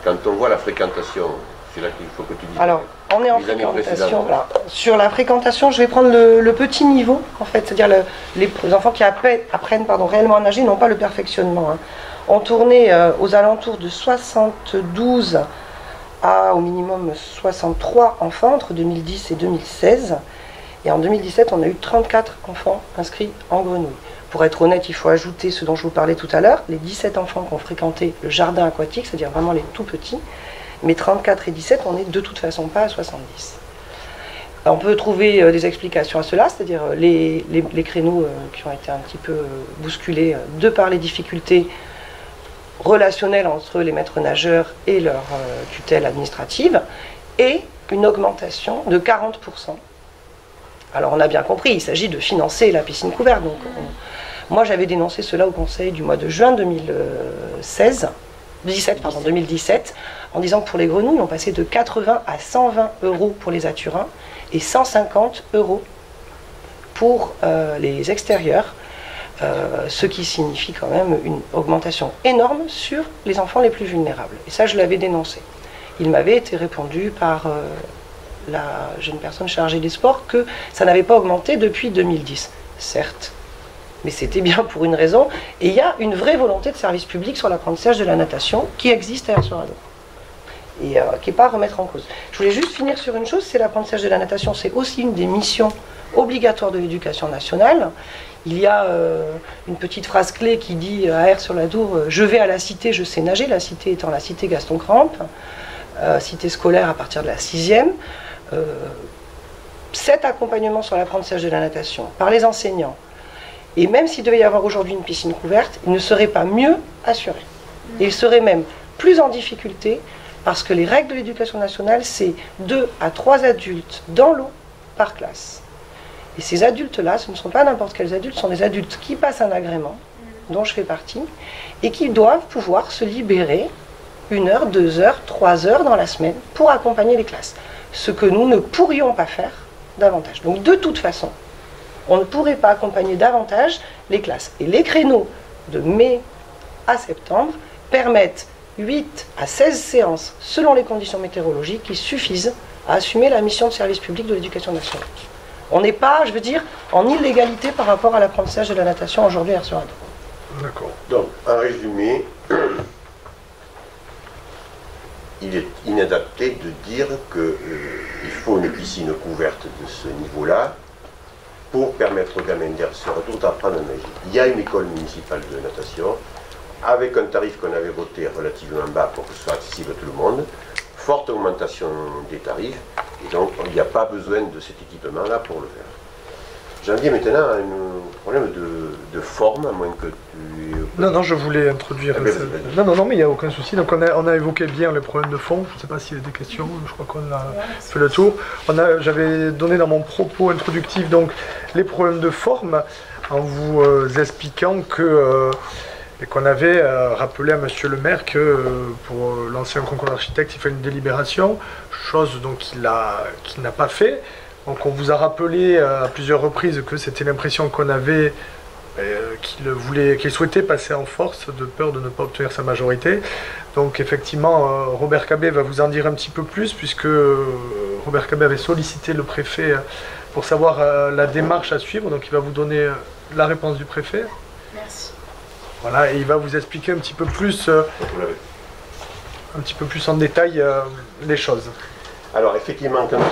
quand on voit la fréquentation, c'est là qu'il faut que tu dises. Alors, on est en fréquentation. Voilà. Sur la fréquentation, je vais prendre le petit niveau, en fait, c'est-à-dire les enfants qui apprennent réellement à nager, non pas le perfectionnement. Hein. On tournait aux alentours de 72 à au minimum 63 enfants entre 2010 et 2016. Et en 2017, on a eu 34 enfants inscrits en grenouille. Pour être honnête, il faut ajouter ce dont je vous parlais tout à l'heure, les 17 enfants qui ont fréquenté le jardin aquatique, c'est-à-dire vraiment les tout petits. Mais 34 et 17, on n'est de toute façon pas à 70. On peut trouver des explications à cela, c'est-à-dire les créneaux qui ont été un petit peu bousculés de par les difficultés relationnelles entre les maîtres nageurs et leur tutelle administrative, et une augmentation de 40%. Alors on a bien compris, il s'agit de financer la piscine couverte. Donc, moi j'avais dénoncé cela au conseil du mois de juin 2017, en disant que pour les grenouilles, on passait de 80 à 120 euros pour les aturins et 150 euros pour les extérieurs, ce qui signifie quand même une augmentation énorme sur les enfants les plus vulnérables. Et ça, je l'avais dénoncé. Il m'avait été répondu par la jeune personne chargée des sports que ça n'avait pas augmenté depuis 2010. Certes, mais c'était bien pour une raison. Et il y a une vraie volonté de service public sur l'apprentissage de la natation qui existe à Erzurum et qui n'est pas à remettre en cause. Je voulais juste finir sur une chose, c'est l'apprentissage de la natation. C'est aussi une des missions obligatoires de l'éducation nationale. Il y a une petite phrase clé qui dit à Aire-sur-la-Dour, je vais à la cité, je sais nager, la cité étant la cité Gaston Crampe, cité scolaire à partir de la 6e. cet accompagnement sur l'apprentissage de la natation par les enseignants, et même s'il devait y avoir aujourd'hui une piscine couverte, il ne serait pas mieux assuré. Il serait même plus en difficulté parce que les règles de l'éducation nationale, c'est 2 à 3 adultes dans l'eau par classe. Et ces adultes-là, ce ne sont pas n'importe quels adultes, ce sont des adultes qui passent un agrément, dont je fais partie, et qui doivent pouvoir se libérer 1 heure, 2 heures, 3 heures dans la semaine pour accompagner les classes. Ce que nous ne pourrions pas faire davantage. Donc de toute façon, on ne pourrait pas accompagner davantage les classes. Et les créneaux de mai à septembre permettent 8 à 16 séances selon les conditions météorologiques qui suffisent à assumer la mission de service public de l'éducation nationale. On n'est pas, je veux dire, en illégalité par rapport à l'apprentissage de la natation aujourd'hui à Sur-Ado. D'accord. Donc, en résumé, il est inadapté de dire qu'il faut une piscine couverte de ce niveau-là pour permettre aux gamins d'Air-sur-Ado d'apprendre à nager. Il y a une école municipale de natation avec un tarif qu'on avait voté relativement bas pour que ce soit accessible à tout le monde, forte augmentation des tarifs, et donc il n'y a pas besoin de cet équipement-là pour le faire. J'en viens maintenant à un problème de forme, à moins que tu... Non, je voulais introduire... Ah, vas-y. Non, mais il n'y a aucun souci. Donc on a évoqué bien les problèmes de fond. Je ne sais pas s'il y a des questions, je crois qu'on a fait le tour. J'avais donné dans mon propos introductif donc, les problèmes de forme en vous expliquant que... et qu'on avait rappelé à monsieur le maire que pour lancer un concours d'architecte, il fallait une délibération, chose donc qu'il n'a pas fait. Donc on vous a rappelé à plusieurs reprises que c'était l'impression qu'on avait, qu'il souhaitait passer en force de peur de ne pas obtenir sa majorité. Donc effectivement, Robert Cabet va vous en dire un petit peu plus, puisque Robert Cabet avait sollicité le préfet pour savoir la démarche à suivre. Donc il va vous donner la réponse du préfet. Merci. Voilà, et il va vous expliquer un petit peu plus en détail les choses. Alors effectivement, quand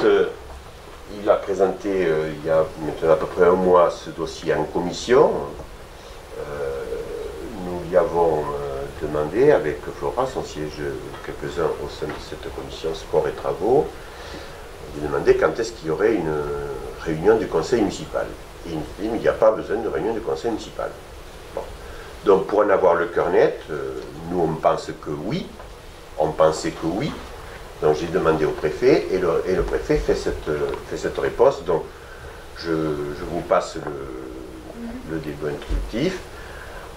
il a présenté il y a maintenant à peu près un mois ce dossier en commission, nous lui avons demandé avec Flora, son siège quelques-uns au sein de cette commission sport et travaux, de demander quand est-ce qu'il y aurait une réunion du conseil municipal. Et il nous dit, mais il n'y a pas besoin de réunion du conseil municipal. Bon. Donc pour en avoir le cœur net, nous on pense que oui, on pensait que oui. Donc j'ai demandé au préfet et le préfet fait cette réponse. Donc je vous passe le débat introductif.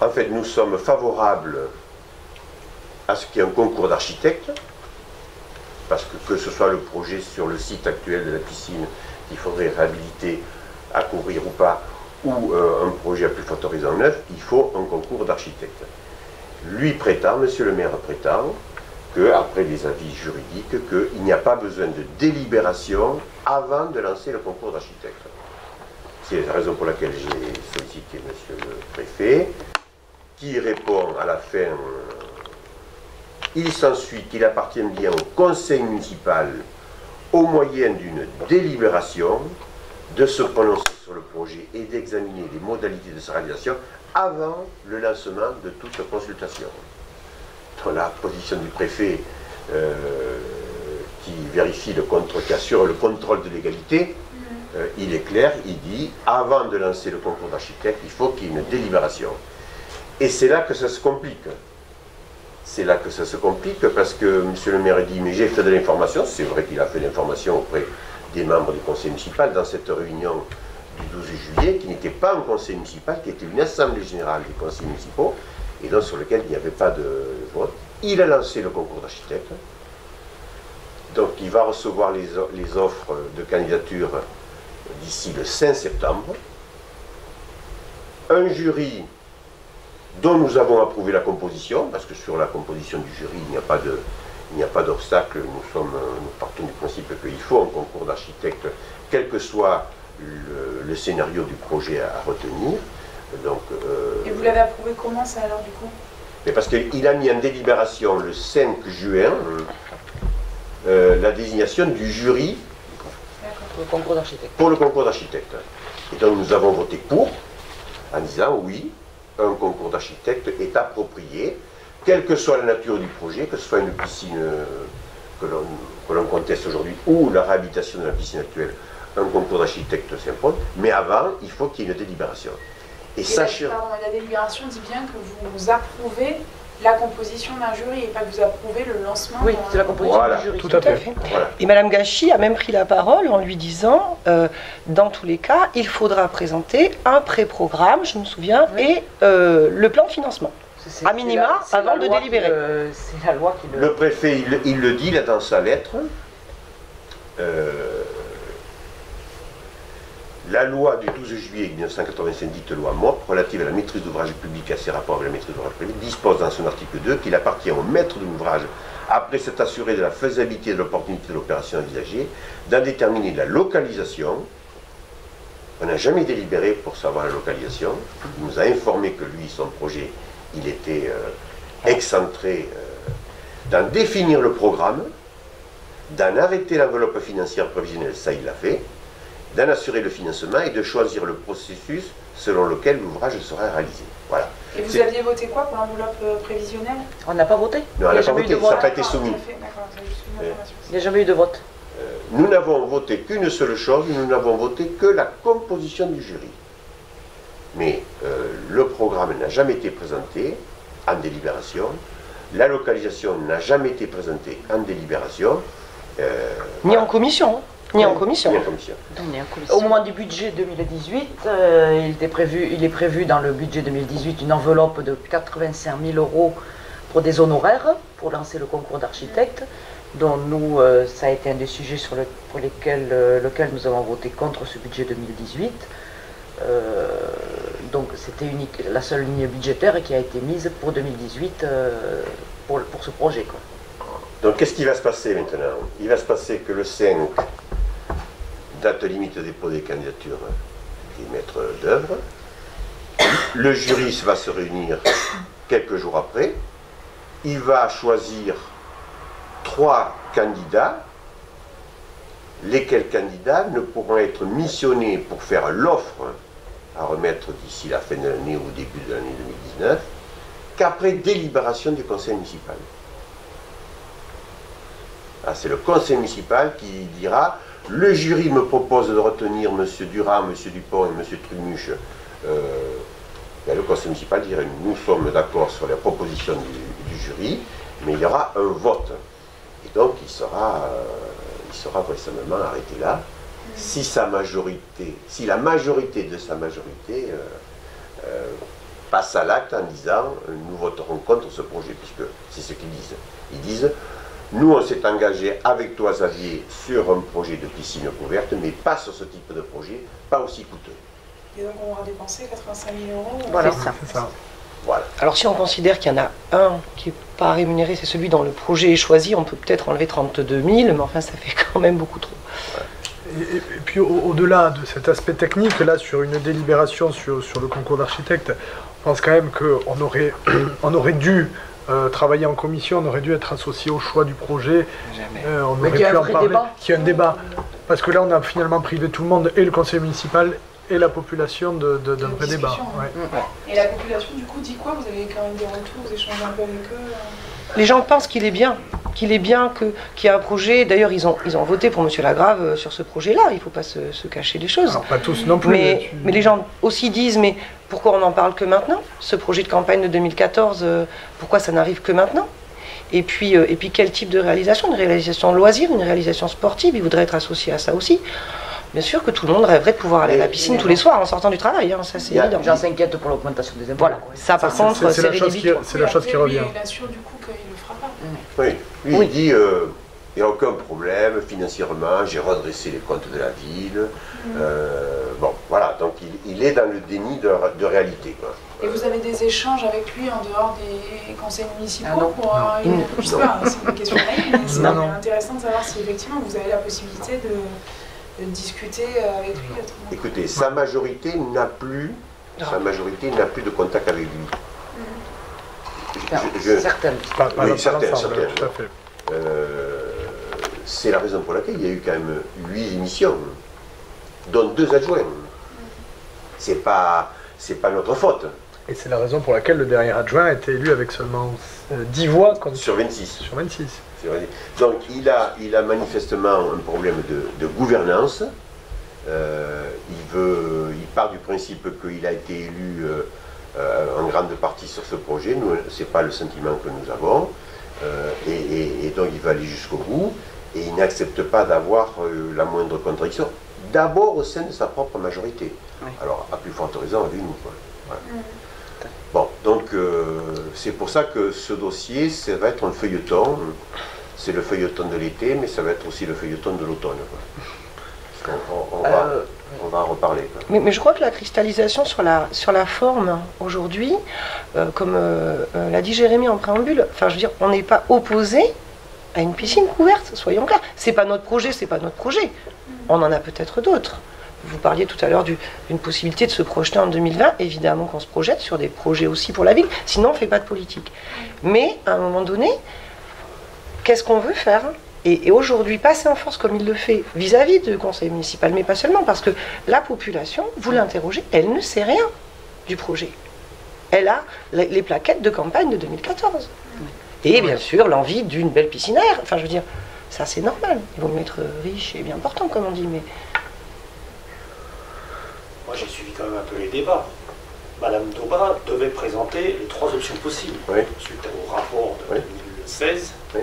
En fait, nous sommes favorables à ce qu'il y ait un concours d'architectes, parce que ce soit le projet sur le site actuel de la piscine qu'il faudrait réhabiliter, à couvrir ou pas, ou un projet à plus forte horizon neuf, il faut un concours d'architectes. Lui prétend, monsieur le maire prétend, qu'après les avis juridiques, qu'il n'y a pas besoin de délibération avant de lancer le concours d'architecte. C'est la raison pour laquelle j'ai sollicité monsieur le préfet, qui répond à la fin, il s'ensuit qu'il appartient bien au conseil municipal, au moyen d'une délibération, de se prononcer sur le projet et d'examiner les modalités de sa réalisation avant le lancement de toute consultation. Dans la position du préfet qui vérifie qui assure le contrôle de l'égalité, il est clair, il dit avant de lancer le concours d'architecte, il faut qu'il y ait une délibération. Et c'est là que ça se complique. C'est là que ça se complique parce que M. le maire dit mais j'ai fait de l'information, c'est vrai qu'il a fait de l'information auprès des membres du conseil municipal dans cette réunion du 12 juillet, qui n'était pas un conseil municipal, qui était une assemblée générale des conseils municipaux, et donc sur lequel il n'y avait pas de vote. Il a lancé le concours d'architecte, donc il va recevoir les offres de candidature d'ici le 5 septembre. Un jury dont nous avons approuvé la composition, parce que sur la composition du jury, il n'y a pas d'obstacle, nous partons du principe qu'il faut un concours d'architecte, quel que soit le scénario du projet à retenir. Donc, et vous l'avez approuvé comment ça alors du coup? Mais parce qu'il a mis en délibération le 5 juin la désignation du jury Le concours d'architecte. pour le concours d'architecte. Et donc nous avons voté pour, en disant oui, un concours d'architecte est approprié, quelle que soit la nature du projet, que ce soit une piscine que l'on conteste aujourd'hui, ou la réhabilitation de la piscine actuelle, un concours d'architecte s'impose, mais avant, il faut qu'il y ait une délibération. Et sachez... La délibération dit bien que vous approuvez la composition d'un jury et pas que vous approuvez le lancement. Oui, c'est la composition du jury. Tout à fait. Voilà. Et Madame Gachy a même pris la parole en lui disant, dans tous les cas, il faudra présenter un pré-programme, je me souviens, et le plan de financement. À minima, avant de délibérer. C'est la loi qui le... Le préfet, il le dit là dans sa lettre. La loi du 12 juillet 1985, dite loi MOP, relative à la maîtrise d'ouvrage public et à ses rapports avec la maîtrise d'ouvrage public, dispose dans son article 2 qu'il appartient au maître de l'ouvrage, après s'être assuré de la faisabilité et de l'opportunité de l'opération envisagée, d'en déterminer la localisation. On n'a jamais délibéré pour savoir la localisation. Il nous a informé que lui, son projet, il était excentré, d'en définir le programme, d'en arrêter l'enveloppe financière prévisionnelle, ça il l'a fait, d'en assurer le financement et de choisir le processus selon lequel l'ouvrage sera réalisé. Voilà. Et vous aviez voté quoi pour l'enveloppe prévisionnelle? On n'a pas voté. Non, on n'a pas voté, ça n'a pas été soumis. Il n'y a jamais eu de vote. Nous n'avons voté qu'une seule chose, nous n'avons voté que la composition du jury. Mais le programme n'a jamais été présenté en délibération, la localisation n'a jamais été présentée en délibération. Ni en commission. Ni en commission. Ni en commission. Au moment du budget 2018, il est prévu dans le budget 2018 une enveloppe de 85 000 € pour des honoraires, pour lancer le concours d'architecte, dont nous, ça a été un des sujets pour lequel nous avons voté contre ce budget 2018. Donc c'était la seule ligne budgétaire qui a été mise pour 2018 pour ce projet, quoi. Donc qu'est-ce qui va se passer maintenant? Il va se passer que le 5, date limite de dépôt des candidatures des maîtres d'œuvre, le jury va se réunir quelques jours après, il va choisir 3 candidats, lesquels candidats ne pourront être missionnés pour faire l'offre à remettre d'ici la fin de l'année ou au début de l'année 2019, qu'après délibération du conseil municipal. C'est le conseil municipal qui dira: le jury me propose de retenir M. Durand, M. Dupont et M. Trumuche. Le conseil municipal dirait: nous sommes d'accord sur la proposition du jury, mais il y aura un vote. Et donc il sera vraisemblablement arrêté là. Si la majorité de sa majorité passe à l'acte en disant: nous voterons contre ce projet, puisque c'est ce qu'ils disent. Ils disent: nous, on s'est engagé avec toi, Xavier, sur un projet de piscine couverte, mais pas sur ce type de projet, pas aussi coûteux. Et donc on aura dépensé 85 000 €. Voilà, C'est ça. Voilà. Alors si on considère qu'il y en a un qui n'est pas rémunéré, c'est celui dont le projet est choisi, on peut peut-être enlever 32 000, mais enfin ça fait quand même beaucoup trop. Et puis au-delà de cet aspect technique, là sur une délibération sur le concours d'architecte, je pense quand même qu'on aurait dû travailler en commission, on aurait dû être associé au choix du projet. On aurait pu en parler. Qu'il y ait un débat. Parce que là on a finalement privé tout le monde, et le conseil municipal et la population d'un vrai débat. Ouais. Et la population du coup dit quoi? Vous avez quand même des retours, vous échangez un peu avec eux? Les gens pensent qu'il est bien, qu'il y a un projet. D'ailleurs, ils ont voté pour M. Lagrave sur ce projet-là. Il ne faut pas se cacher les choses. Alors, pas tous non plus. Mais les gens aussi disent: mais pourquoi on n'en parle que maintenant? Ce projet de campagne de 2014, pourquoi ça n'arrive que maintenant? Et puis quel type de réalisation? Une réalisation loisir, une réalisation sportive? Il voudrait être associé à ça aussi. Bien sûr que tout le monde rêverait de pouvoir aller à la piscine tous les soirs en sortant du travail, ça c'est évident. Les gens s'inquiètent pour l'augmentation des impôts. Voilà, ça par contre c'est rédhibitoire. C'est la chose qui revient. Il assure du coup qu'il ne le fera pas. Oui, lui il dit: il n'y a aucun problème, financièrement, j'ai redressé les comptes de la ville. Bon, voilà, donc il est dans le déni de réalité, quoi. Et vous avez des échanges avec lui en dehors des conseils municipaux pour je sais Non. pas, c'est une question naïve, mais c'est Non. intéressant de savoir si effectivement vous avez la possibilité de discuter avec lui autrement. Écoutez, sa majorité n'a plus de contact avec lui. Certaines. Oui, certaines. Tout à fait. C'est la raison pour laquelle il y a eu quand même 8 émissions, dont 2 adjoints. C'est pas notre faute. Et c'est la raison pour laquelle le dernier adjoint a été élu avec seulement 10 voix Sur 26. sur 26. Donc il a manifestement un problème de gouvernance. Il part du principe qu'il a été élu en grande partie sur ce projet. Nous, c'est pas le sentiment que nous avons. Et donc il va aller jusqu'au bout. Et il n'accepte pas d'avoir la moindre contradiction. D'abord au sein de sa propre majorité. Oui. Alors, à plus forte raison avec nous. Quoi. Voilà. Bon, donc c'est pour ça que ce dossier, ça va être un feuilleton. C'est le feuilleton de l'été, mais ça va être aussi le feuilleton de l'automne. On va en reparler. Mais je crois que la cristallisation sur la forme aujourd'hui, comme l'a dit Jérémy en préambule, enfin je veux dire, on n'est pas opposé à une piscine couverte, soyons clairs. C'est pas notre projet, c'est pas notre projet. On en a peut-être d'autres. Vous parliez tout à l'heure d'une possibilité de se projeter en 2020. Évidemment qu'on se projette sur des projets aussi pour la ville, sinon on ne fait pas de politique. Mais à un moment donné, qu'est-ce qu'on veut faire ? Et aujourd'hui, passer en force comme il le fait vis-à-vis du conseil municipal, mais pas seulement, parce que la population, vous l'interrogez, elle ne sait rien du projet. Elle a les plaquettes de campagne de 2014. Et bien sûr, l'envie d'une belle piscine à air. Enfin, je veux dire, ça c'est normal. Ils vont me mettre riche et bien portant, comme on dit, mais... Moi, j'ai suivi quand même un peu les débats. Madame Daubat devait présenter les 3 options possibles. Oui. Suite au rapport de 2016, oui.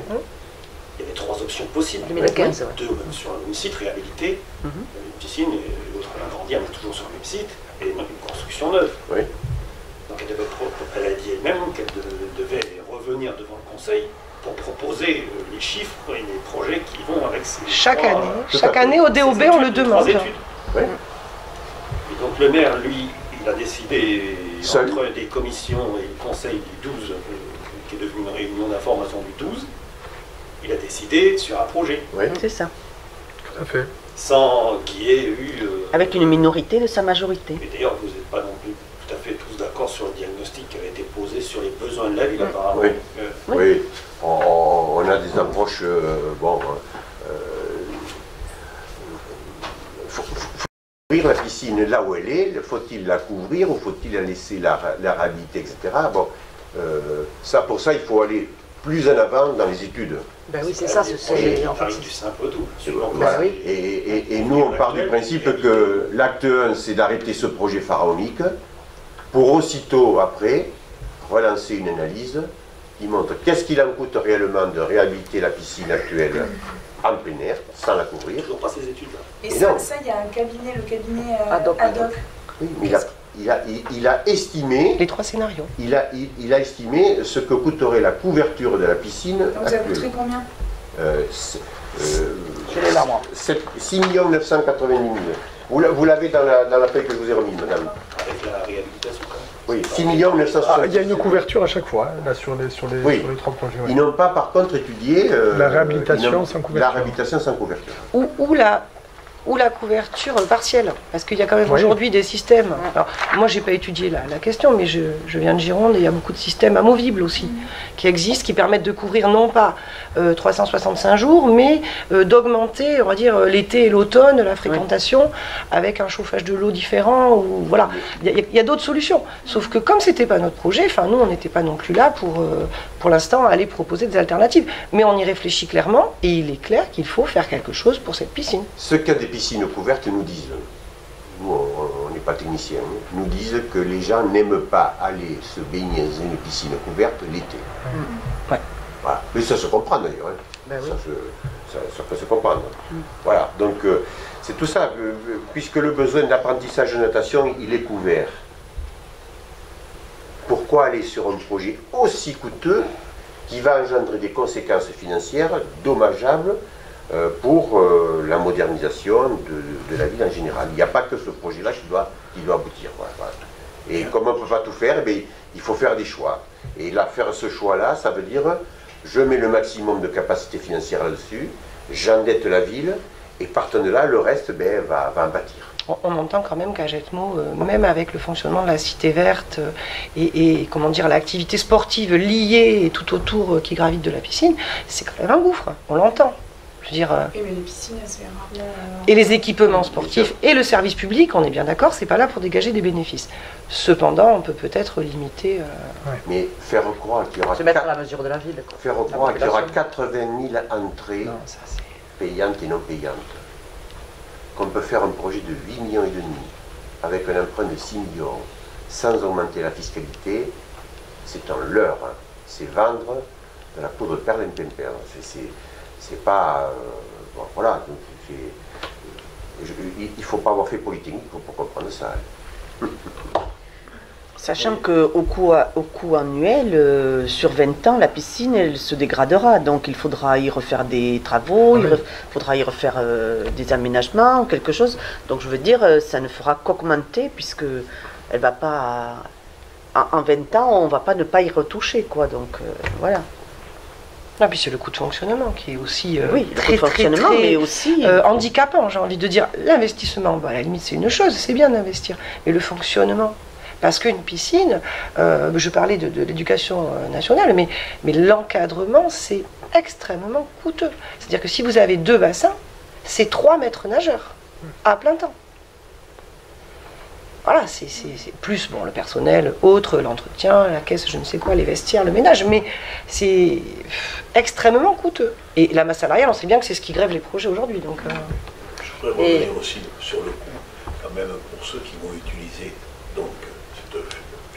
Il y avait 3 options possibles. 2015, ouais. 2 sur le même site, réhabilité, une piscine, et l'autre agrandir, mais toujours sur le même site, et une construction neuve. Oui. Donc elle a dit elle-même qu'elle devait revenir devant le conseil pour proposer les chiffres et les projets qui vont avec ces... Chaque année, au DOB, on le demande. Oui. Oui. Et donc le maire, lui, il a décidé, Seul. entre des commissions et le conseil du 12, qui est devenu une réunion d'information du 12, il a décidé sur un projet. Oui. C'est ça. Tout à fait. Sans qu'il y ait eu... Avec une minorité de sa majorité. Et d'ailleurs, vous n'êtes pas non plus tout à fait tous d'accord sur le diagnostic qui avait été posé sur les besoins de la ville, apparemment. Oui. Oui. On a des approches... faut couvrir la piscine là où elle est. Faut-il la couvrir ou faut-il la laisser la réhabiliter, etc. Bon, pour ça, il faut aller plus en avant dans les études. Ben oui, c'est ça, c'est en fait. du simple tout. Voilà. Et nous, on part du principe que l'acte 1, c'est d'arrêter ce projet pharaonique pour aussitôt, après, relancer une analyse qui montre qu'est-ce qu'il en coûte réellement de réhabiliter la piscine actuelle en plein air, sans la couvrir. Toujours pas ces études-là. Et ça, il y a un cabinet, le cabinet Ad hoc. Oui, mais il a estimé... Les 3 scénarios. Il a estimé ce que coûterait la couverture de la piscine. Donc ça coûterait combien Je l'ai là, moi. 6 990 000. Vous l'avez dans l'appel que je vous ai remis, madame. Avec la réhabilitation, quand même. Oui, 6 970 Il y a une couverture à chaque fois, hein, là, sur les 3 projets. Ouais. Ils n'ont pas, par contre, étudié... La réhabilitation sans couverture. La réhabilitation sans couverture. Ou la couverture partielle, parce qu'il y a quand même aujourd'hui des systèmes. Alors, moi, j'ai pas étudié la question, mais je viens de Gironde et il y a beaucoup de systèmes amovibles aussi qui existent, qui permettent de couvrir non pas 365 jours, mais d'augmenter, on va dire, l'été et l'automne, la fréquentation avec un chauffage de l'eau différent. Ou voilà, il y a d'autres solutions. Sauf que comme c'était pas notre projet, enfin nous, on n'était pas non plus là pour l'instant aller proposer des alternatives. Mais on y réfléchit clairement et il est clair qu'il faut faire quelque chose pour cette piscine. Ce cas des piscines couvertes nous disent, nous on n'est pas techniciens, nous disent que les gens n'aiment pas aller se baigner dans une piscine couverte l'été. Ouais. Voilà. Mais ça se comprend d'ailleurs, hein. Ben oui. Ça peut se comprendre. Voilà, donc c'est tout ça, puisque le besoin d'apprentissage de natation, il est couvert. Pourquoi aller sur un projet aussi coûteux qui va engendrer des conséquences financières dommageables pour la modernisation de la ville en général. Il n'y a pas que ce projet-là qui doit aboutir. Voilà. Et comme on ne peut pas tout faire, eh il faut faire des choix. Et là, faire ce choix-là, ça veut dire, je mets le maximum de capacité financière là-dessus, j'endette la ville, et partant de là, le reste va en bâtir. On entend quand même qu'à Jetmo, même avec le fonctionnement de la cité verte et comment dire, l'activité sportive liée et tout autour qui gravite de la piscine, c'est quand même un gouffre, on l'entend. Je veux dire, Oui, mais les piscines, c'est rarement. et les équipements sportifs et le service public, on est bien d'accord, c'est pas là pour dégager des bénéfices. Cependant, on peut peut-être limiter. Mais faire croire qu'il y aura, Se mettre à la mesure de la ville. Quoi. faire croire qu'il y aura 80 000 entrées Non, ça c'est. payantes et non payantes, qu'on peut faire un projet de 8,5 millions avec un emprunt de 6 millions sans augmenter la fiscalité, c'est un leurre. Hein. C'est vendre de la poudre perlimpinpin. C'est pas. Bon, voilà. Donc, il ne faut pas avoir fait Polytechnique pour comprendre ça. Sachant qu'au coût annuel, sur 20 ans, la piscine, elle se dégradera. Donc il faudra y refaire des travaux, il faudra y refaire des aménagements, quelque chose. Donc je veux dire, ça ne fera qu'augmenter, puisque elle va pas... En 20 ans, on ne va pas ne pas y retoucher, quoi. Donc voilà. Non, puis c'est le coût de fonctionnement qui est aussi Oui, le coût de fonctionnement, mais aussi... handicapant, j'ai envie de dire. L'investissement, bah, à la limite, c'est une chose, c'est bien d'investir. Mais le fonctionnement, parce qu'une piscine, je parlais de l'éducation nationale, mais l'encadrement, c'est extrêmement coûteux. C'est-à-dire que si vous avez 2 bassins, c'est 3 maîtres nageurs, à plein temps. Voilà, c'est plus bon, le personnel, autre, l'entretien, la caisse, je ne sais quoi, les vestiaires, le ménage, mais c'est extrêmement coûteux. Et la masse salariale, on sait bien que c'est ce qui grève les projets aujourd'hui. Donc, Je voudrais revenir aussi sur le coût, quand même, pour ceux qui vont utiliser donc, cette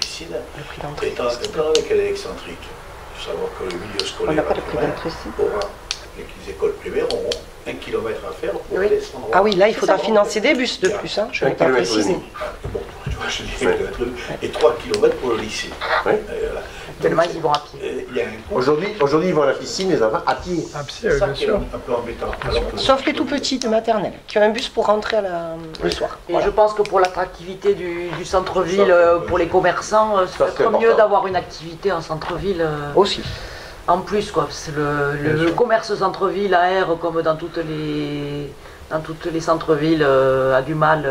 piscine. le prix d'entrée. Étant donné qu'elle est excentrique, il faut savoir que le milieu scolaire On n'a pas le prix d'entrée ici. aura, les écoles primaires auront 1 kilomètre à faire pour aller à cet endroit. Ah oui, là, il faudra financer des bus de plus, hein, je ne l'ai pas précisé. Bon, tu vois, je dis 1 kilomètre et 3 kilomètres pour le lycée. Oui. Voilà. Tellement Donc, ils vont à pied. il y a un coût. Aujourd'hui, ils vont à la piscine, les enfants, à pied. Ah, si, C'est ça bien qui est sûr. un peu embêtant. Alors que- Sauf les tout petits de maternelle, qui ont un bus pour rentrer le soir. Et Voilà. je pense que pour l'attractivité du centre-ville, Ça, pour les commerçants, Ça, c'est c'est peut-être mieux important. d'avoir une activité en centre-ville Aussi. en plus. Quoi. Parce que le commerce centre-ville aère, comme dans toutes les centres-villes, a du mal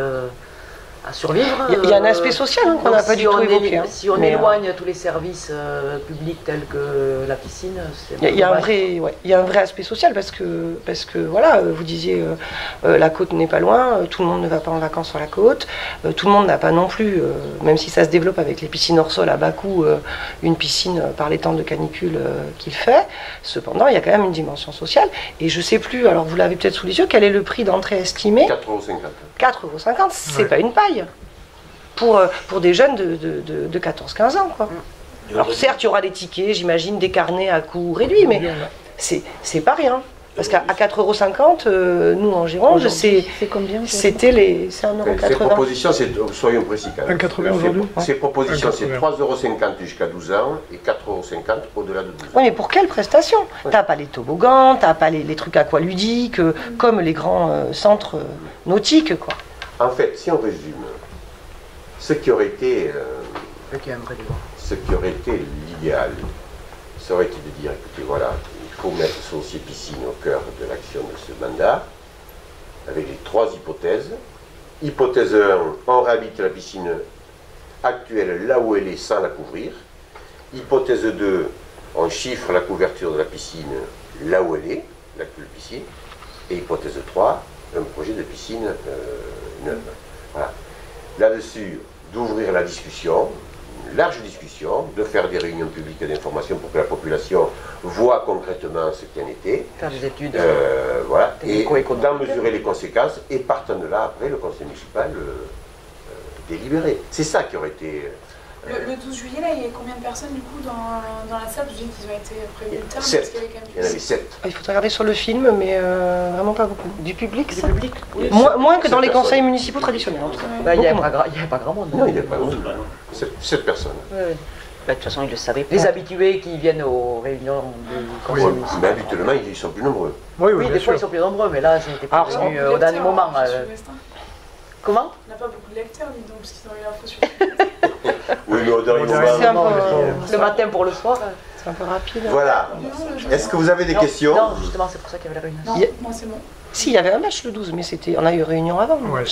à survivre. Il y a un aspect social hein, qu'on Donc, n'a pas du tout évoqué. Hein. Si on Mais, éloigne tous les services publics tels que la piscine, c'est Il y a un dommage. vrai, ouais, il y a un vrai aspect social parce que voilà, vous disiez la côte n'est pas loin, tout le monde ne va pas en vacances sur la côte, tout le monde n'a pas non plus, même si ça se développe avec les piscines hors sol à bas coût, une piscine par les temps de canicule qu'il fait. Cependant, il y a quand même une dimension sociale et je sais plus, alors vous l'avez peut-être sous les yeux, quel est le prix d'entrée estimé? 4,50 €. 4,50 €, c'est Ouais. pas une paille pour des jeunes de 14-15 ans, quoi. Alors certes, il y aura des tickets, j'imagine, des carnets à coût réduit, mais c'est pas rien. Parce qu'à 4,50 €, nous en Gironde, c'est combien c'était c'est 1,80 Ces €. propositions, soyons précis quand même. 1,80 aujourd'hui Ces propositions, c'est 1,80 3,50 € jusqu'à 12 ans et 4,50 € au-delà de 12 ans. Oui, mais pour quelle prestation? T'as pas les toboggans, t'as pas les trucs aqualudiques, comme les grands centres nautiques, quoi. En fait, si on résume, ce qui aurait été, Ok, un vrai débat. ce qui aurait été l'idéal, ça aurait été de dire, écoutez, voilà, il faut mettre ce dossier piscine au cœur de l'action de ce mandat, avec les 3 hypothèses. Hypothèse 1, on réhabilite la piscine actuelle là où elle est sans la couvrir. Hypothèse 2, on chiffre la couverture de la piscine là où elle est, l'actuelle piscine. Et hypothèse 3, un projet de piscine neuve. Voilà. Là-dessus, d'ouvrir la discussion, une large discussion, de faire des réunions publiques d'information pour que la population voit concrètement ce qu'il en était. Faire des études. Voilà, et Technico-économiques. d'en mesurer les conséquences, et partant de là, après, le conseil municipal délibérer. C'est ça qui aurait été... Le 12 juillet, là, il y a combien de personnes du coup dans la salle? Je dis qu'ils ont été prévenus le terme, 7. parce qu'il y avait quand même Il y en avait 7. Il faut regarder sur le film, mais vraiment pas beaucoup. Du public, ça public. Oui. Moins que dans les 7 conseils personnes. municipaux traditionnels, en tout cas. Bah, il n'y Beaucoup avait moins. pas grand monde. Non, il n'y a pas Bon, beaucoup. 7 personnes. Ouais, ouais. Bah, de toute façon, ils le savaient pas. Les habitués qui viennent aux réunions du conseil Ouais, municipal. mais habituellement, ils sont plus nombreux. Oui, Oui, bien des fois sûr. ils sont plus nombreux, mais là c'était Alors, prévenu beaucoup de au dernier lecteurs, moment. hein, sur Sud-Ouest, hein. Comment On n'a pas beaucoup de lecteurs, dis donc, parce qu'ils ont eu l'info sur Oui, mais au dernier On dirait C'est un moment... peu- Le matin pour le soir. C'est un peu rapide. Voilà. Est-ce que vous avez des Non, questions? Non, justement, c'est pour ça qu'il y avait la réunion. Non, Il y a- moi c'est bon. Si, il y avait un match le 12, mais on a eu réunion avant. Ouais.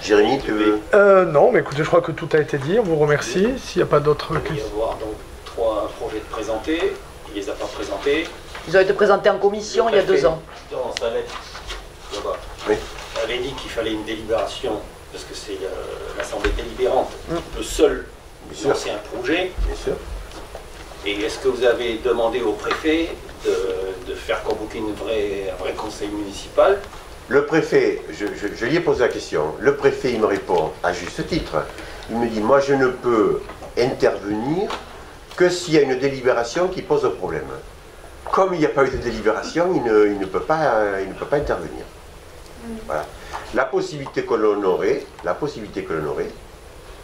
Jérémy, tu veux... Non, mais écoutez, je crois que tout a été dit. On vous remercie. S'il n'y a pas d'autres Il va y questions. avoir donc 3 projets de présentés, il les a pas présentés. Ils ont été présentés en commission il y a 2 ans. Dans sa lettre, là-bas, Oui. avait dit qu'il fallait une délibération, parce que c'est l'Assemblée délibérante qui peut seule Bien sûr. lancer un projet. Bien sûr. Et est-ce que vous avez demandé au préfet de faire convoquer un vrai conseil municipal? Le préfet, je lui ai posé la question, le préfet il me répond à juste titre, il me dit moi je ne peux intervenir que s'il y a une délibération qui pose un problème. Comme il n'y a pas eu de délibération, il ne peut pas intervenir. Voilà. La possibilité que l'on aurait,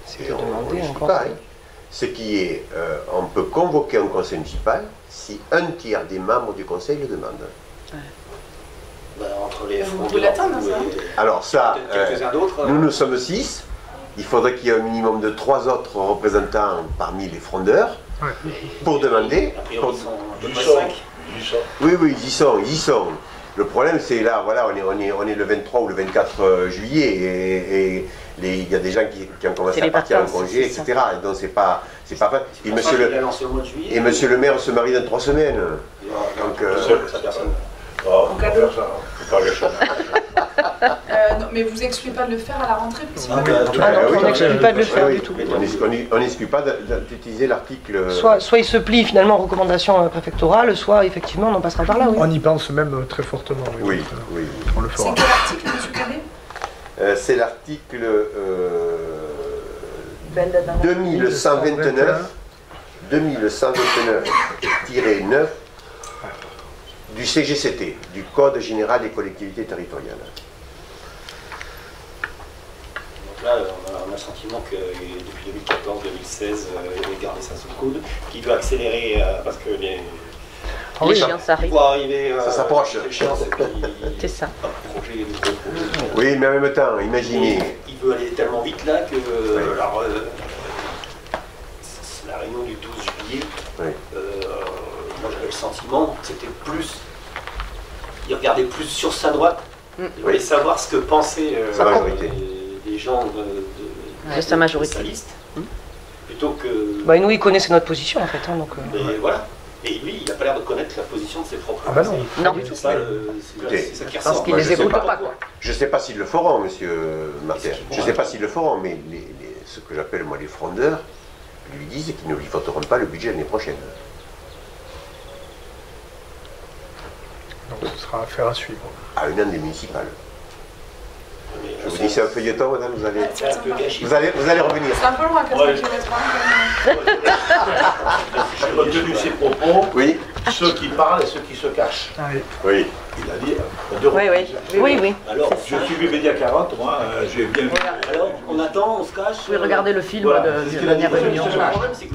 C'est et de on demander ne un l'exclut pas, conseil. ce qui est, on peut convoquer un conseil municipal si un tiers des membres du conseil le demande. Ben, entre les Vous fonds pouvez l'atteindre, ça. Alors ça, peut-être quelques-uns d'autres. nous sommes 6, il faudrait qu'il y ait un minimum de 3 autres représentants parmi les frondeurs pour demander. A priori, ils sont à peu Ils près sont. 5. Oui, ils y sont. Le problème, c'est là, voilà, on est le 23 ou le 24 juillet et il y a des gens qui ont commencé C'est à les partir en vacances, congé, c'est etc. Et donc c'est pas facile. Il a lancé au mois de juillet. Et monsieur le maire se marie dans 3 semaines. Donc, Donc, sa personne. Non, En faut cadeau. faire ça. Faut pas les choses. Non, mais vous excluez pas de le faire à la rentrée, Ah, principalement. bah, Ah non, oui, on n'exclut pas de le oui, faire oui. du tout. On n'exclut pas d'utiliser l'article. Soit il se plie finalement aux recommandations préfectorales, soit effectivement on en passera par là, oui. On y pense même très fortement. Oui, oui. On le C'est fera. quel article, monsieur Cadet? C'est l'article Ben, 2129-9 du CGCT, du Code général des collectivités territoriales. Donc là, on a le sentiment que depuis 2014-2016, il avait gardé ça sous le coude, qu'il doit accélérer parce que Les échéances arrivent. pour arriver Ça s'approche. à l'échéance, et puis C'est ça. un projet, de gros projet. Oui, mais en même temps, imaginez. Il veut aller tellement vite là que alors, c'est la réunion du 12 juillet. Oui. Moi j'avais le sentiment que c'était plus. Il regardait plus sur sa droite. Il voulait savoir ce que pensaient Sa majorité. les gens De sa majorité. sa liste. Plutôt que. Bah, nous, il connaissait notre position en fait. Hein, donc, Mais voilà. Et lui, il n'a pas l'air de connaître la position de ses propres Ah bah non. conseillers. Non. C'est ça, c'est ça qui ressort. Parce qu'ils Moi, les je sais écoutent pas. pas, quoi. Je ne sais pas s'ils le feront, monsieur Martin. Qu'est-ce qu'ils Je ne sais pas s'ils le feront, mais ce que j'appelle moi les frondeurs lui disent qu'ils ne lui voteront pas le budget l'année prochaine. Donc ce sera affaire à suivre. À une année municipale. Mais, Je vous dis, c'est un feuilleton, madame, vous allez c'est un peu gâché. revenir. C'est un peu loin, 80 Ouais. km/h. J'ai retenu ses propos, Oui, ceux qui parlent et ceux qui se cachent. Ah oui. oui. Il a dit à deux Oui, reprises. oui. Alors, Je suis Média 40, moi, j'ai bien vu. alors, on attend, on se cache. Vous pouvez regarder le film Voilà, de c'est ce la qu'il a dit. dernière réunion. Le problème, c'est que